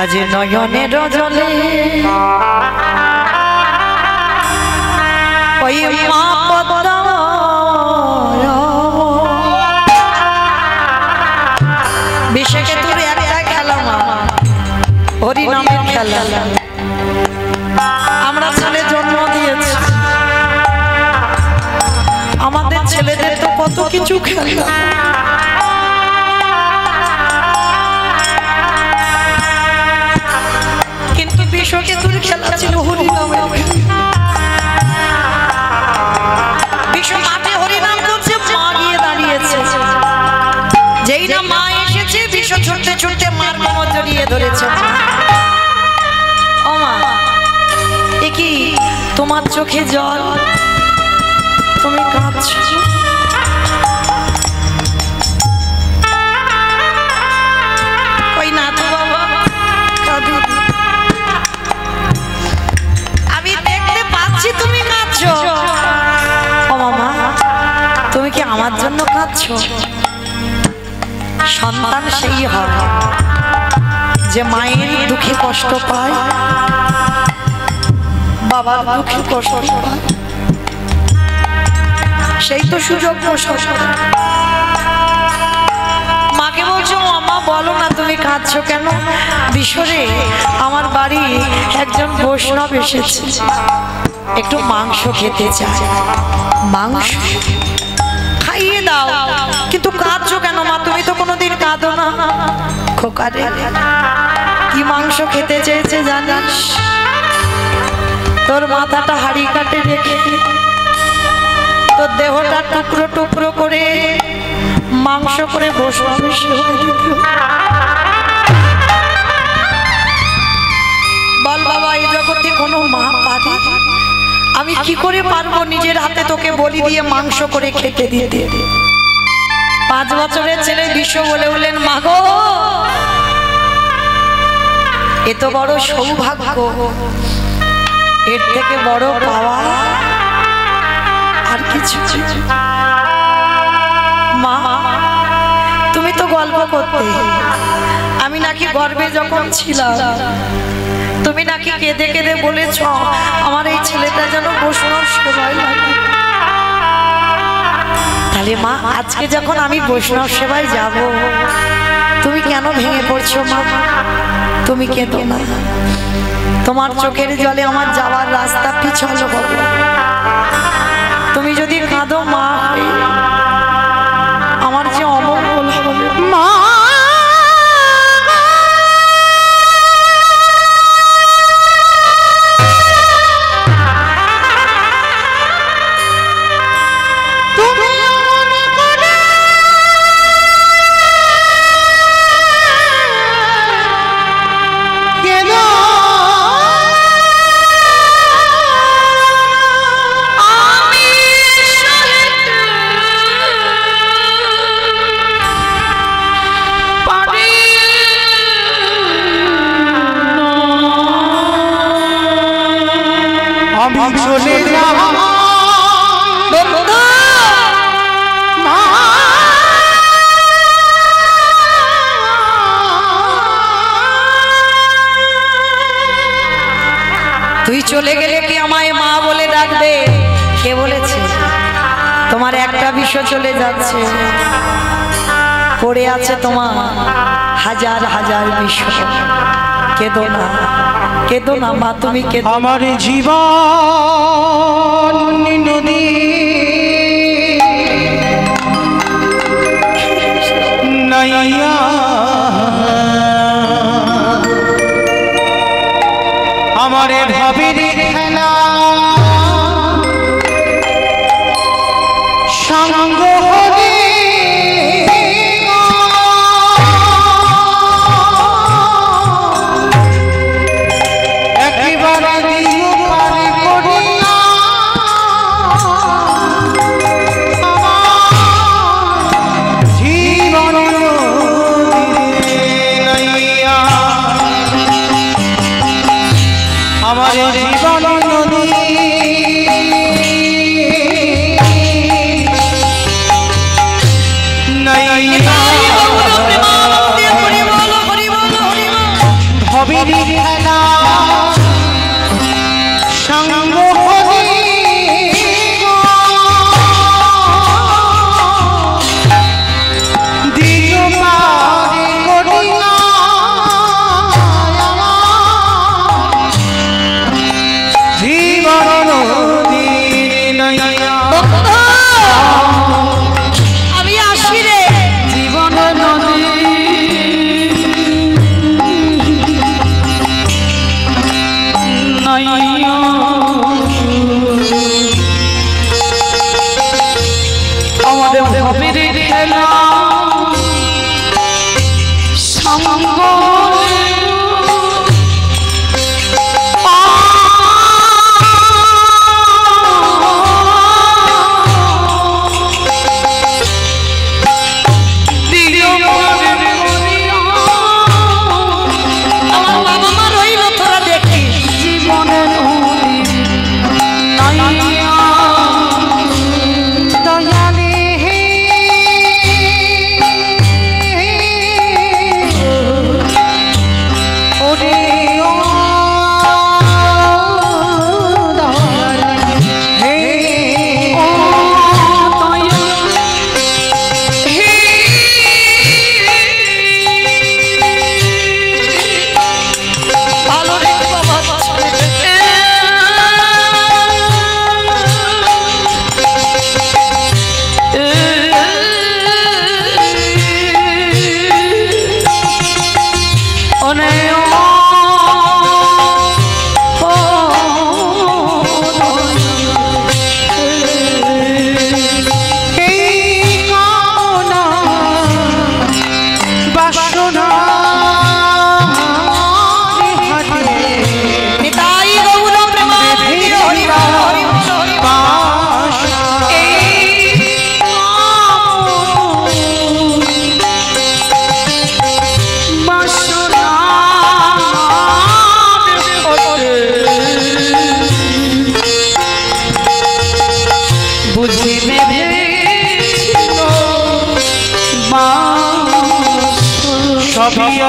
আজ নয়নের জলে ওই মা পদ্মা বিশেষে তোর একটা খেলা মা হরি নামের খেলা। আমরা ছেলে জন্ম দিয়েছি, আমাদের ছেলেদের তো কত কিছু খেলা, কিন্তু বিশ্বকে তোর খেলা ছিল হরি নামের। বিশ্ব মাঠে হরি নাম করছে, মা গিয়ে দাঁড়িয়েছে, যেই না মা এসেছে বিশ্ব ছুটতে ছুটতে মার কোমর জড়িয়ে ধরেছে। ও মা, এ কি তোমার চোখে জল, তুমি কাঁদছো? আমার জন্য কাঁদছো? সন্তান সেই হয় যে মায়ের দুঃখে কষ্ট পায়, বাবার দুঃখে কষ্ট পায়, সেই তো সুযোগ নষ্ট করে। মাকে বলছো মা বলো না তুমি কাঁদছো কেন? বিশ্বরে আমার বাড়ি একজন বৈষ্ণব এসেছে, একটু মাংস খেতে চায়, মাংস খাইয়ে দাও। কিন্তু কাঁদছো কেন মা? তুমি তো কোনোদিন কাঁদো না। খোকারে কি মাংস খেতে চেয়েছে জানিস? তোর মাথাটা হাড়ি কাটে রেখে তোর দেহটা টুকরো টুকরো করে মাংস করে বসবে। বল বাবা, এই জগতে কোনো মা পারে? আমি কি করে পারবো নিজের হাতে তোকে বলি দিয়ে মাংস করে খেতে দিতে? 5 বছরের ছেলে বিশ্ব বলে বলেন মা গো, এত বড় সৌভাগ্য, এর থেকে বড় পাওয়া আর কিছু? মা তুমি তো গল্প করতে, আমি নাকি গর্ভে যখন ছিলাম তুমি নাকি কেঁদে কেঁদে বলেছ আমার এই ছেলেটা যেন বৈষ্ণব সেবায় লাগে। তাহলে মা আজকে যখন আমি বৈষ্ণব সেবায় যাব, তুমি কেন ভেঙে পড়ছো মা? তুমি কেঁদো না, তোমার চোখের জলে আমার যাওয়ার রাস্তা পিছল হবে। তুমি যদি কাঁদো মা, আমার যে অমঙ্গল হবে মা। চলে যাব তুই চলে গেলে কি আমায় মা বলে ডাকবে? কে বলেছে? তোমার একটা বিষয় চলে যাচ্ছে, পড়ে আছে তোমার হাজার হাজার বিষয়। কেঁদো না, কেঁদো না মা, তুমি কেঁদো। আমার জীবন নদী নাইয়া আমারে ভাবির খেলা সঙ্গ হলে একেবারে দিও পারি করি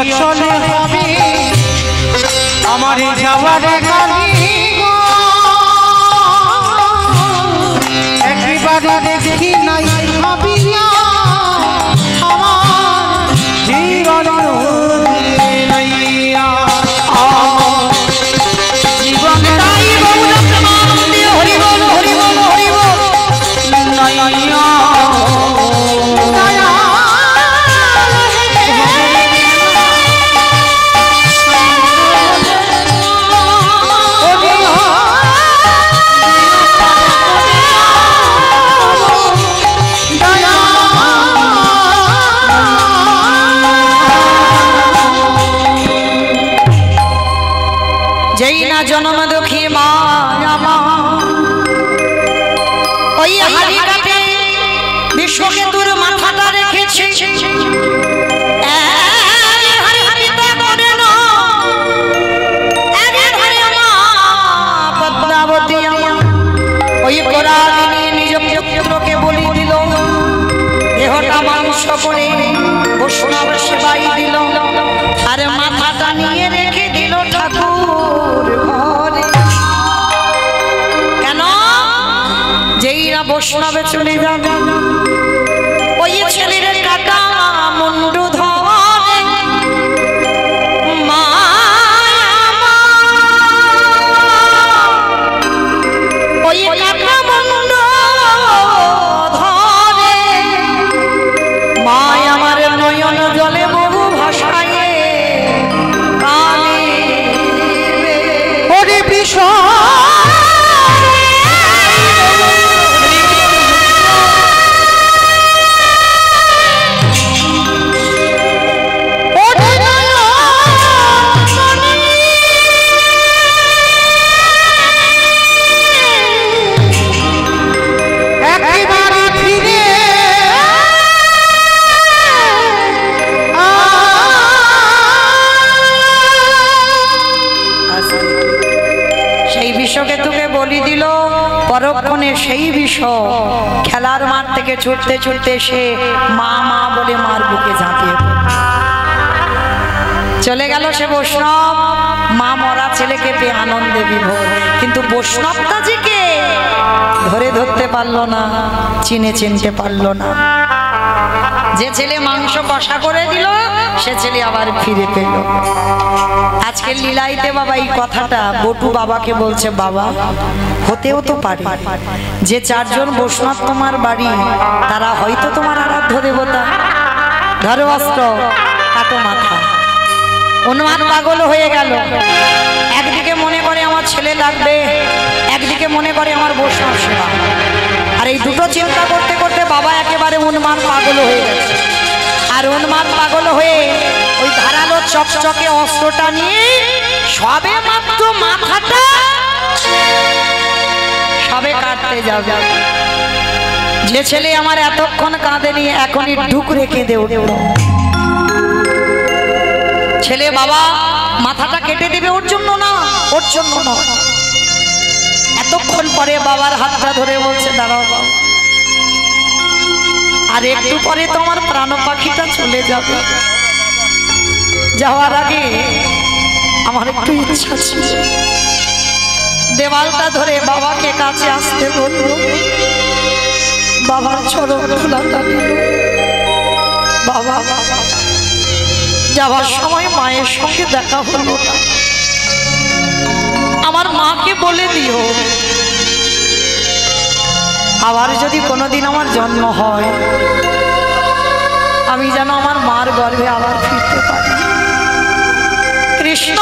অচলে হবে আমার যাওয়ার গাড়ি একবারে দেখি নাই ভাবিয়া আমার জীবন নাইয়া জীবন তাই বাবুরা প্রেমানন্দে হরি বল হরি বল হরি বল নাইয়া যেই না জন্ম দুঃখী মা ওই হাড়ি কাটে বিশ্বকেতুর মাথাটা রেখেছে পদ্মাবতী ওই কোরালিনী নিজ পুত্রকে বলি দিল দেহটা মাংস করে বৈষ্ণব সেবাই দিল আর মাথাটা নিয়ে রেখে দিল ঠাকুর ঘরে কেন যেইরা বৈষ্ণবে চলে যাবে ওই ছেলের কাটা মুন্ডু ধরে মা ওই কাটা মুন্ডু ধরে মা আমার নয়ন জলে বহু ভাষায় কালে ওরে বিষ বিশ্বকেতুকে বলি দিল পরক্ষণে সেই বিষ খেলার মাঠ থেকে ছুটতে ছুটতে সে মা মা বলে মার বুকে ঝাঁপিয়ে চলে গেল সে বৈষ্ণব মা মরা ছেলেকে পেয়ে আনন্দে বিভোর কিন্তু বৈষ্ণবটাজিকে ধরতে পারলো না চিনতে পারলো না যে ছেলে মাংস কষা করে দিল সে ছেলে আবার ফিরে পেল আজকে লীলাইতে বাবা এই কথাটা বটু বাবাকে বলছে বাবা হতেও তো পারে যে চারজন বৈষ্ণব তোমার বাড়ি তারা হয়তো তোমার আরাধ্য দেবতা ধরো অস্ত্র কাটো মাথা উন্মাদ পাগল হয়ে গেল একদিকে মনে করে আমার ছেলে লাগবে একদিকে মনে করে আমার বৈষ্ণব সেবা আর এই দুটো চিন্তা করতে করতে বাবা একেবারে উন্মাদ পাগল হয়ে গেছে আর উন্মাদ পাগল হয়ে ওই ধারালো চকচকে অস্ত্রটা নিয়ে সবে মাত্র মাথাটা সবে কাটতে যাবে যে ছেলে আমার এতক্ষণ কাঁদেনি এখনই ঢুক রেখে দে উঠল ছেলে বাবা মাথাটা কেটে দেবে ওর জন্য না ওর জন্য না এতক্ষণ পরে বাবার হাতটা ধরে বলছে দাঁড়াও বাবা আর একটু পরে তোমার প্রাণ পাখিটা চলে যাবে যাওয়ার আগে আমার একটু ইচ্ছা ছিল দেওয়ালটা ধরে বাবাকে কাছে আসতে বলল বাবার চরণ ধুলাটা নিল বাবা যাওয়ার সময় মায়ের সঙ্গে দেখা হলো না আমার মাকে বলে দিও আবার যদি কোনোদিন আমার জন্ম হয় আমি যেন আমার মার গর্ভে আবার ফিরতে পারি কৃষ্ণ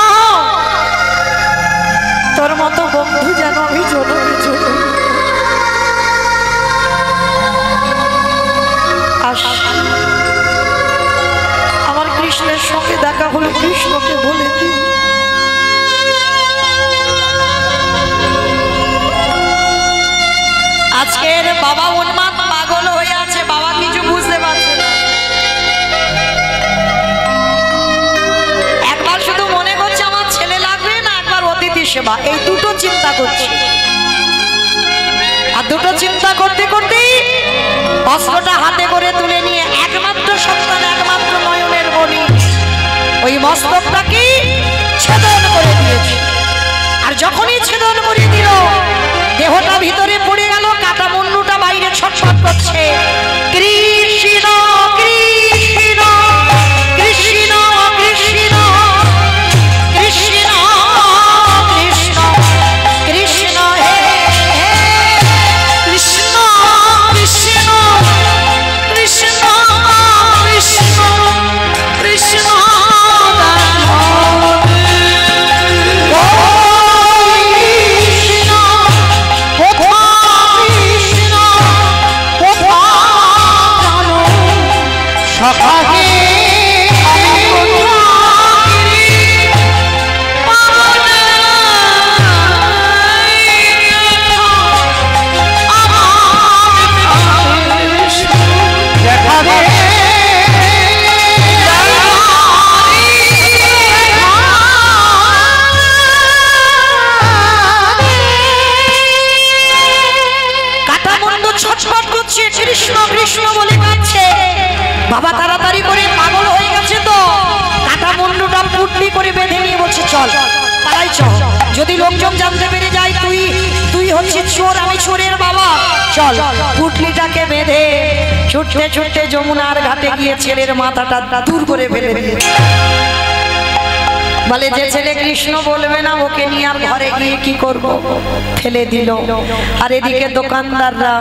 তোর মতো বন্ধু যেন আমি জন্মে জন্মে আমার কৃষ্ণের সঙ্গে দেখা হলো কৃষ্ণকে বলে দিই আজকের বাবা উন্মাদ পাগল হয়ে আছে বাবা কিছু বুঝতে পারছে না একবার শুধু মনে করছে আমার ছেলে লাগবে না একবার অতিথি সেবা এই দুটো চিন্তা করছে আর দুটো চিন্তা করতে করতেই অস্ত্রটা হাতে করে তুলে নিয়ে একমাত্র সন্তান একমাত্র নয়নের বলি ওই মস্তকটাকে ছেদন করে দিয়েছে। আর যখনই ছেদন করে দিল, দেহটা ভিতরে পড়ে গেল, কাটা মুন্ডুটা বাইরে ছটফট করছে। কৃষ্ণ কৃষ্ণ কৃষ্ণ কৃষ্ণ কৃষ্ণ কৃষ্ণ কৃষ্ণ হে কৃষ্ণ কৃষ্ণ কৃষ্ণ কৃষ্ণ কৃষ্ণ কৃষ্ণ কৃষ্ণ বলে কাঁদছে। বাবা তাড়াতাড়ি করে, পাগল হয়ে গেছে তো, কাটা মুন্ডুটা পুটলি করে বেঁধে নিয়ে বলছে চল তারাই চল, যদি লোকজন জানতে পেরে যায় তুই হচ্ছিস চোর, আমি চোরের বাবা, চল। পুটলিটাকে বেঁধে ছুটতে ছুটতে যমুনার ঘাটে গিয়ে ছেলের মাথাটা দূর করে ফেলে দিল। বলে যে ছেলে কৃষ্ণ বলবে না, ওকে নিয়ে আর ঘরে গিয়ে কি করব, ফেলে দিল। আর এদিকে দোকানদাররা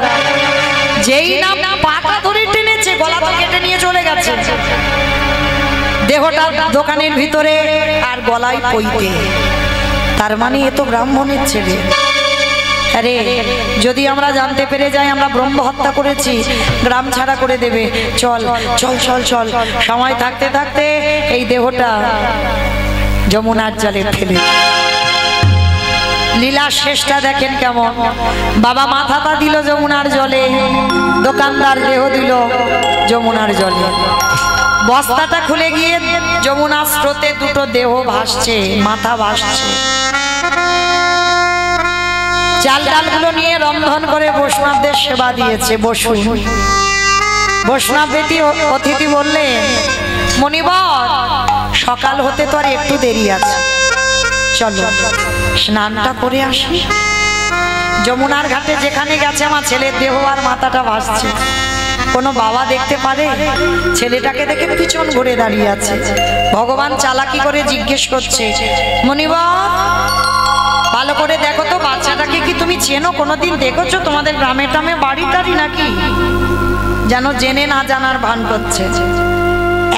যেই নাম পাটা ধরে টেনেছে, গলা তো কেটে নিয়ে চলে গেছে, দেহটা দোকানের ভিতরে আর গলায় পইতে। তার মানে এ তো ব্রাহ্মণের ছেলে। আরে যদি আমরা জানতে পেরে যাই আমরা ব্রহ্ম হত্যা করেছি, গ্রাম ছাড়া করে দেবে। চল চল চল চল, সময় থাকতে থাকতে এই দেহটা যমুনার জলে ফেলে। লীলা শেষটা দেখেন কেমন। বাবা মাথাটা দিল যমুনার জলে, দোকানদার দেহ দিল যমুনার জলে। বস্তাটা খুলে গিয়ে যমুনার স্রোতে দুটো দেহ ভাসছে, মাথা ভাসছে। চাল ডালগুলো নিয়ে রন্ধন করে বৈষ্ণবদের সেবা দিয়েছে। বসুন। বৈষ্ণব বেটি অতিথি বললেন, মণিবর সকাল হতে তো আর একটু দেরি আছে, চলো স্নানটা করে আসি। যমুনার ঘাটে যেখানে গেছে আমার ছেলের দেহ আর মাথাটা ভাসছে, কোনো বাবা দেখতে পারে? ছেলেটাকে দেখে পিছন ঘুরে দাঁড়িয়ে আছে। ভগবান চালাকি করে জিজ্ঞেস করছে, মণিবর ভালো করে দেখো তো, বাচ্চাটাকে কি তুমি চেনো? কোনোদিন দেখেছো? তোমাদের গ্রামে টামে বাড়ি টাড়ি নাকি? যেন জেনে না জানার ভান করছে।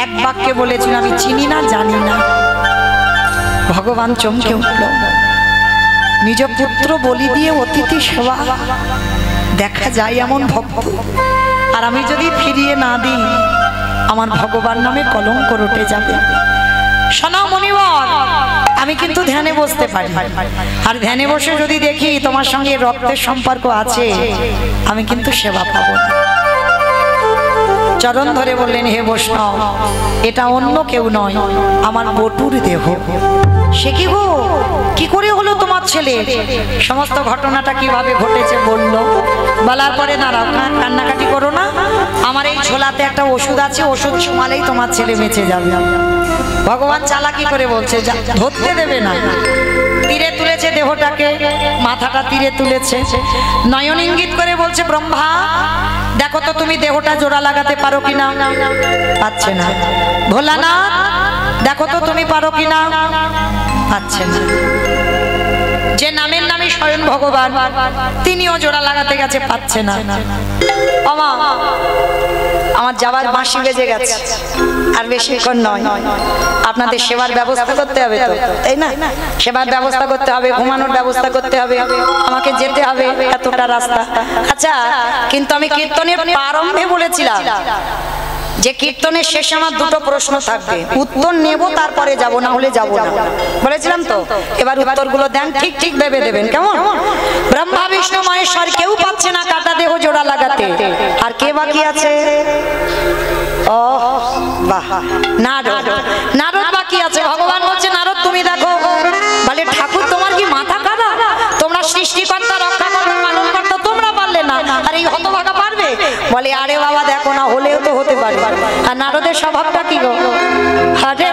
এক বাক্যে বলেছিল, আমি চিনি না, জানি না। ভগবান চমকে উঠল। নিজ পুত্র বলি দিয়ে অতিথি সেবা, দেখা যায় এমন ভক্ত। আর আমি যদি ফিরিয়ে না দিই, আমার ভগবান নামে কলঙ্ক রটে যাবে। শোনো মণিবর, আমি কিন্তু ধ্যানে বসতে পারি, আর ধ্যানে বসে যদি দেখি তোমার সঙ্গে রক্তের সম্পর্ক আছে, আমি কিন্তু সেবা পাবো না। চরণ ধরে বললেন, হে বৈষ্ণব, এটা অন্য কেউ নয়, আমার বটুর দেহ। সে কি গো, কি করে হলো তোমার ছেলে? সমস্ত ঘটনাটা কিভাবে ঘটেছে বলল। বলার পরে না কান্নাকাটি করো না, আমার এই ঝোলাতে একটা ওষুধ আছে, ওষুধ ছোঁয়ালেই তোমার ছেলে বেঁচে যাবে। ভগবান চালাকি করে বলছে, ধরতে দেবে না। তীরে তুলেছে দেহটাকে, মাথাটা তীরে তুলেছে, নয়ন ইঙ্গিত করে বলছে, ব্রহ্মা দেখো তো তুমি দেহটা জোড়া লাগাতে পারো কিনা। পাচ্ছে না। ভোলানাথ দেখো তো তুমি পারো কিনা। পাচ্ছে না। যে নামের নামে স্বয়ং ভগবান, তিনিও জোড়া লাগাতে গেছে, পাচ্ছে না। আমার যাবার বাঁশি বেজে গেছে, আর বেশিক্ষণ নয়। আপনাদের সেবার ব্যবস্থা করতে হবে তো, তাই না? সেবার ব্যবস্থা করতে হবে, ঘুমানোর ব্যবস্থা করতে হবে, আমাকে যেতে হবে এতটা রাস্তা। আচ্ছা, কিন্তু আমি কীর্তনের প্রারম্ভে বলেছিলাম যে কীর্তনের শেষে আমার দুটো প্রশ্ন থাকবে, উত্তর নেব তারপরে যাব, না হলে যাব না, বলেছিলাম তো। এবার উত্তরগুলো দেন, ঠিক ঠিক ভেবে দেবেন, কেমন? ব্রহ্মা বিষ্ণু মহেশ্বর কেউ পাচ্ছে না কাটা দেহ জোড়া লাগাতে, আর কে বাকি আছে? ও বাহ, নারদ। নারদ বাকি আছে। ভগবান বলছে, নারদ তুমি দেখো। বলে, ঠাকুর তোমার কি মাথা খারাপ? তোমরা সৃষ্টিকর্তা, রক্ষা করো, পালন করতে তোমরা পারলে না, আর এই হতভাগা পারবে? বলে, আরে বাবা দেখো না, হলেও তো হতে পারে। আর নারদের স্বভাবটা কি গো? আরে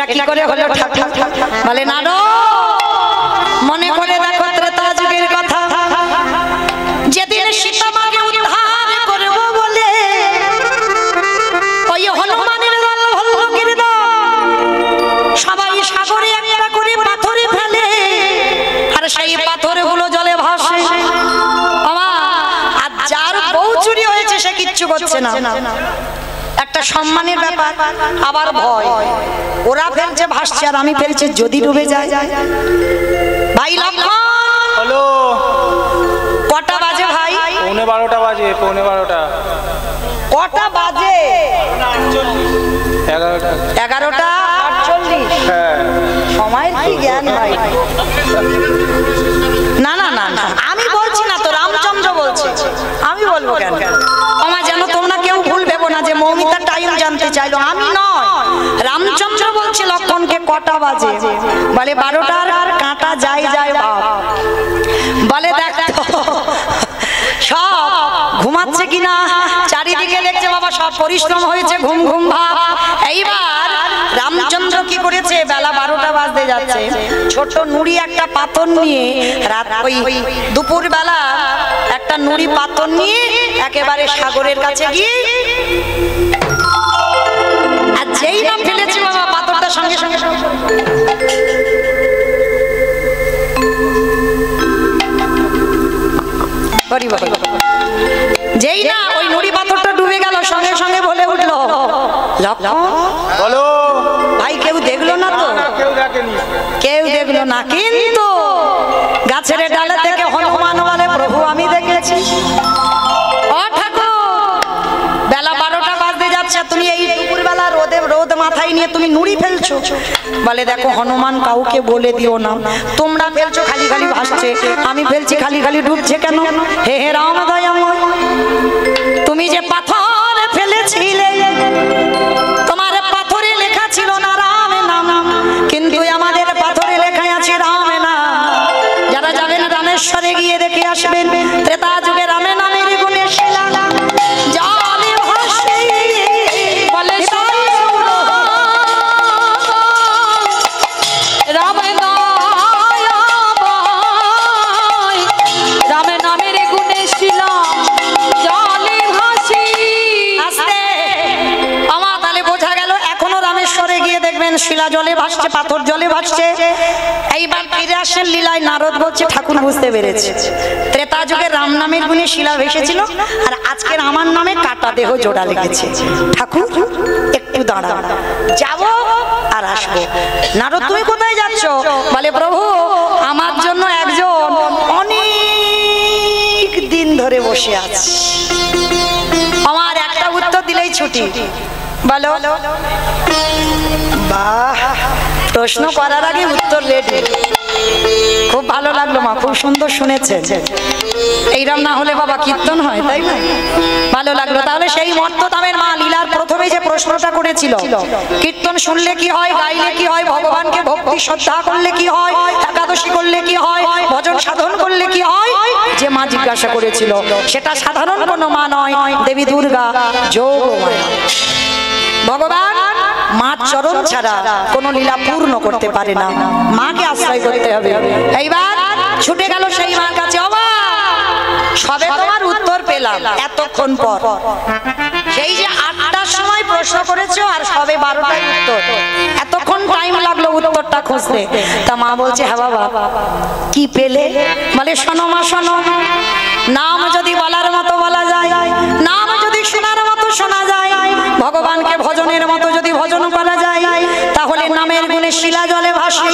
এটা কি করে হলো ঠাকুর? বলে নারদ, মনে করে দেখো ত্রেতা যুগের কথা, যেদিন সীতা মাকে উদ্ধার করব বলে ওই হনুমানের দল ভল্লুকের দল সবাই সাগরে একটা করে পাথরে ফেলে, আর সেই পাথরগুলো জলে ভাসে। আর যার বউ চুরি হয়েছে সে কিচ্ছু করছে না, একটা সম্মানের ব্যাপার, আবার ভয়। ওরা ফেলছে ভাসছে আর আমি ফেলছে, যদি ডুবে যায়। ভাই লক্ষণ, হ্যালো, কটা বাজে ভাই? 12:15 বাজে, 12:15। কটা বাজে? 11:48। হ্যাঁ, সময়ের কি জ্ঞান ভাই? না না না না, আমি বলছি না তো, রামচন্দ্র বলছে। আমি বলবো কেন? আমার যেন তোমরা কেউ ভুল ভেবো না যে মৌমিতা টাইম জানতে চাইলো, আমি নয়। রামচন্দ্র বলছে লক্ষণকে কটা বাজে? বলে 12টার কাঁটা যায় যায় বাপ। বলে দেখ সব ঘুমাচ্ছে কিনা, চারিদিকে দেখছে বাবা সব পরিশ্রম হয়েছে, ঘুম ঘুম ভাব। এইবার রামচন্দ্র কি করেছে, বেলা 12টা বাজতে যাচ্ছে, ছোট নুড়ি একটা পাথর নিয়ে, রাত ওই দুপুর বেলা একটা নুড়ি পাথর নিয়ে একেবারে সাগরের কাছে গিয়ে, আর যেই না ফেলেছে বাবা পাথরটা সঙ্গে সঙ্গে যেই না ওই নুড়ি পাথরটা ডুবে গেল, সঙ্গে সঙ্গে বলে উঠলো লক্ষণ, বলো ভাই কেউ দেখলো না তো? কেউ দেখলো না, কিন্তু গাছের ডালে থেকে হনুমান বলে প্রভু আমি দেখেছি। ও ঠাকুর, বেলা 12টা বাজতে যাচ্ছে, তুমি এই দুপুর বেলা রোদ মাথায় নিয়ে তুমি নুড়ি ফেলছো। বলে দেখো হনুমান, কাউকে বলে দিও না, তোমরা ফেলছো খালি খালি ভাসছে, আমি ফেলছি খালি খালি ডুবছে কেন? হে হে রাম দয়াময়, তুমি যে পাথর ফেলেছিলে, তোমার পাথরে লেখা ছিল না রাম নাম, কিন্তু আমাদের পাথরে লেখা আছে রাম নাম। যারা যাবেন রামেশ্বরে গিয়ে দেখে আসবেন, ত্রেতা যুগে রামে নামের গুণে শিলা জলে ভাসে। বলে রামে নামের গুণে শিলা জলে ভাসে। আস্তে আমার তাহলে বোঝা গেল এখনো রামেশ্বরে গিয়ে দেখবেন শিলা জলে ভাসছে, পাথর জলে ভাসছে। এইবার ফিরে আসেন লীলায়, নারদ বলছে ঠাকুর বুঝতে পেরেছে, ত্রেতা যুগে রাম নামের গুণে শিলা ভেসেছিল, আর আজকের আমার নামে কাটা দেহ জোড়া লেগেছে। ঠাকুর একটু দাঁড়াও, যাবো আর আসবো। নারদ তুমি কোথায় যাচ্ছ? বলে প্রভু আমার জন্য একজন অনেক দিন ধরে বসে আছে, আমার একটা উত্তর দিলেই ছুটি। বলো। বাহ, প্রশ্ন করার আগে উত্তর রেডি। খুব ভালো লাগলো মা, খুব সুন্দর শুনেছেন। এইরকম না হলে বাবা কীর্তন হয়, তাই না? ভালো লাগলো। তাহলে সেই মর্তধামের মা লীলার প্রথমে যে প্রশ্নটা করেছিল, কীর্তন শুনলে কি হয়, গাইলে কি হয়, ভগবানকে ভক্তি শ্রদ্ধা করলে কি হয়, একাদশী করলে কি হয়, ভজন সাধন করলে কি হয়, যে মা জিজ্ঞাসা করেছিল, সেটা সাধারণ কোনো মা নয়, দেবী দুর্গা যোগমায়া। ভগবান মার চরণ ছাড়া কোনো লীলা পূর্ণ করতে পারে না, মাকে আশ্রয় করতে হবে। এইবার ছুটে গেল সেই মার কাছে। অবা সবে তোমার উত্তর পেলাম এতক্ষণ পর, সেই যে 8টার সময় প্রশ্ন করেছো আর সবে 12টায় উত্তর, এতক্ষণ টাইম লাগলো উত্তরটা খুঁজতে। তা মা বলছে হ্যাঁ বাবা কি পেলে? বলে শোনো মা শোনো, নাম যদি বলার মতো বলা যায়, নাম যদি শোনার মতো শোনা যায়, ভগবানকে ভজনের মতো যদি ভজন করা যায়, তাহলে নামের গুণে শিলা জলে ভাসে,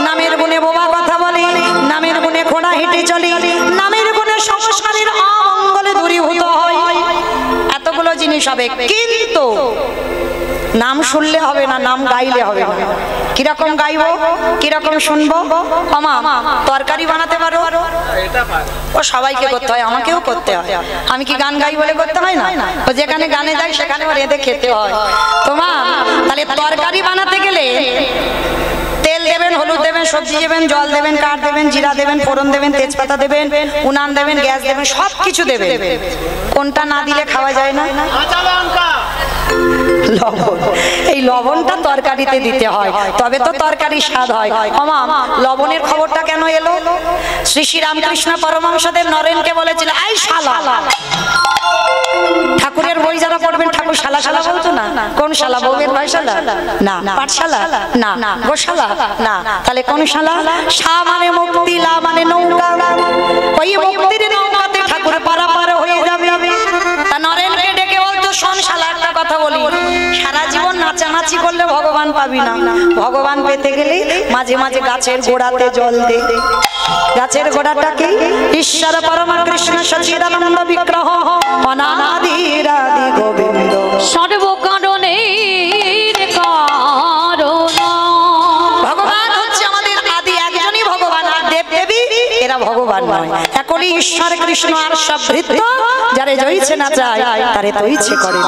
নামের গুণে বোবা কথা বলে, নামের গুণে ঘোড়া হেঁটে চলে, নামের গুণে সংসারের অমঙ্গলে দূরীভূত হয়, এতগুলো জিনিস হবে। কিন্তু নাম শুনলে হবে না, নাম গাইলে হবে না। কিরকম গাইবো, কিরকম শুনবো? আমা তরকারি বানাতে পারো? ও সবাইকে করতে হয়, আমাকেও করতে হয়। আমি কি গান গাই বলে করতে হয় না? ও যেখানে গানে যাই সেখানে রেঁধে খেতে হয়। তোমা তাহলে তরকারি বানাতে গেলে তেল দেবেন, হলুদ দেবেন, সবজি দেবেন, জল দেবেন, কাঠ দেবেন, জিরা দেবেন, ফোড়ন দেবেন, তেজপাতা দেবেন, উনান দেবেন, গ্যাস দেবেন, সব কিছু দেবেন। কোনটা না দিলে খাওয়া যায় না? লবণ। এই লবণটা তরকারিতে দিতে হয়, তবে তো তরকারি স্বাদ হয়। মামা, লবণের খবরটা কেন এলো? শ্রী শ্রী রামকৃষ্ণ পরমহংসদেব নরেনকে বলেছিল, আই শালা। ঠাকুরের বই যারা পড়বেন, ঠাকুর শালা শালা বলতো না? কোন শালা? বউয়ের ভাই শালা না, পাঠশালা না, গোশালা না, তাহলে কোন শালা? শা মানে মুক্তি, লা মানে নৌকা। ওই মুক্তির নৌকাতে ঠাকুর পারাপার হয়ে যাবে। তা নরেনকে ডেকে বলতো, শোন শালা, একটা কথা বলি, সারা জীবন নাচানাচি করলে ভগবান পাবি না। ভগবান পেতে গেলে মাঝে মাঝে গাছের গোড়াতে জল দে। গাছের গোড়াটাকে ঈশ্বর পরম কৃষ্ণ সচিদানন্দ বিগ্রহ অনাদিরাদি গোবিন্দ সর্বকারণের কারণ। ভগবান হচ্ছে আমাদের আদি, একজনই ভগবান, আর দেব দেবী এরা ভগবান নয়। একই ঈশ্বর কৃষ্ণ আর সব ভৃত্য যারে জয়ছে না চায় তারে তৈছে করে।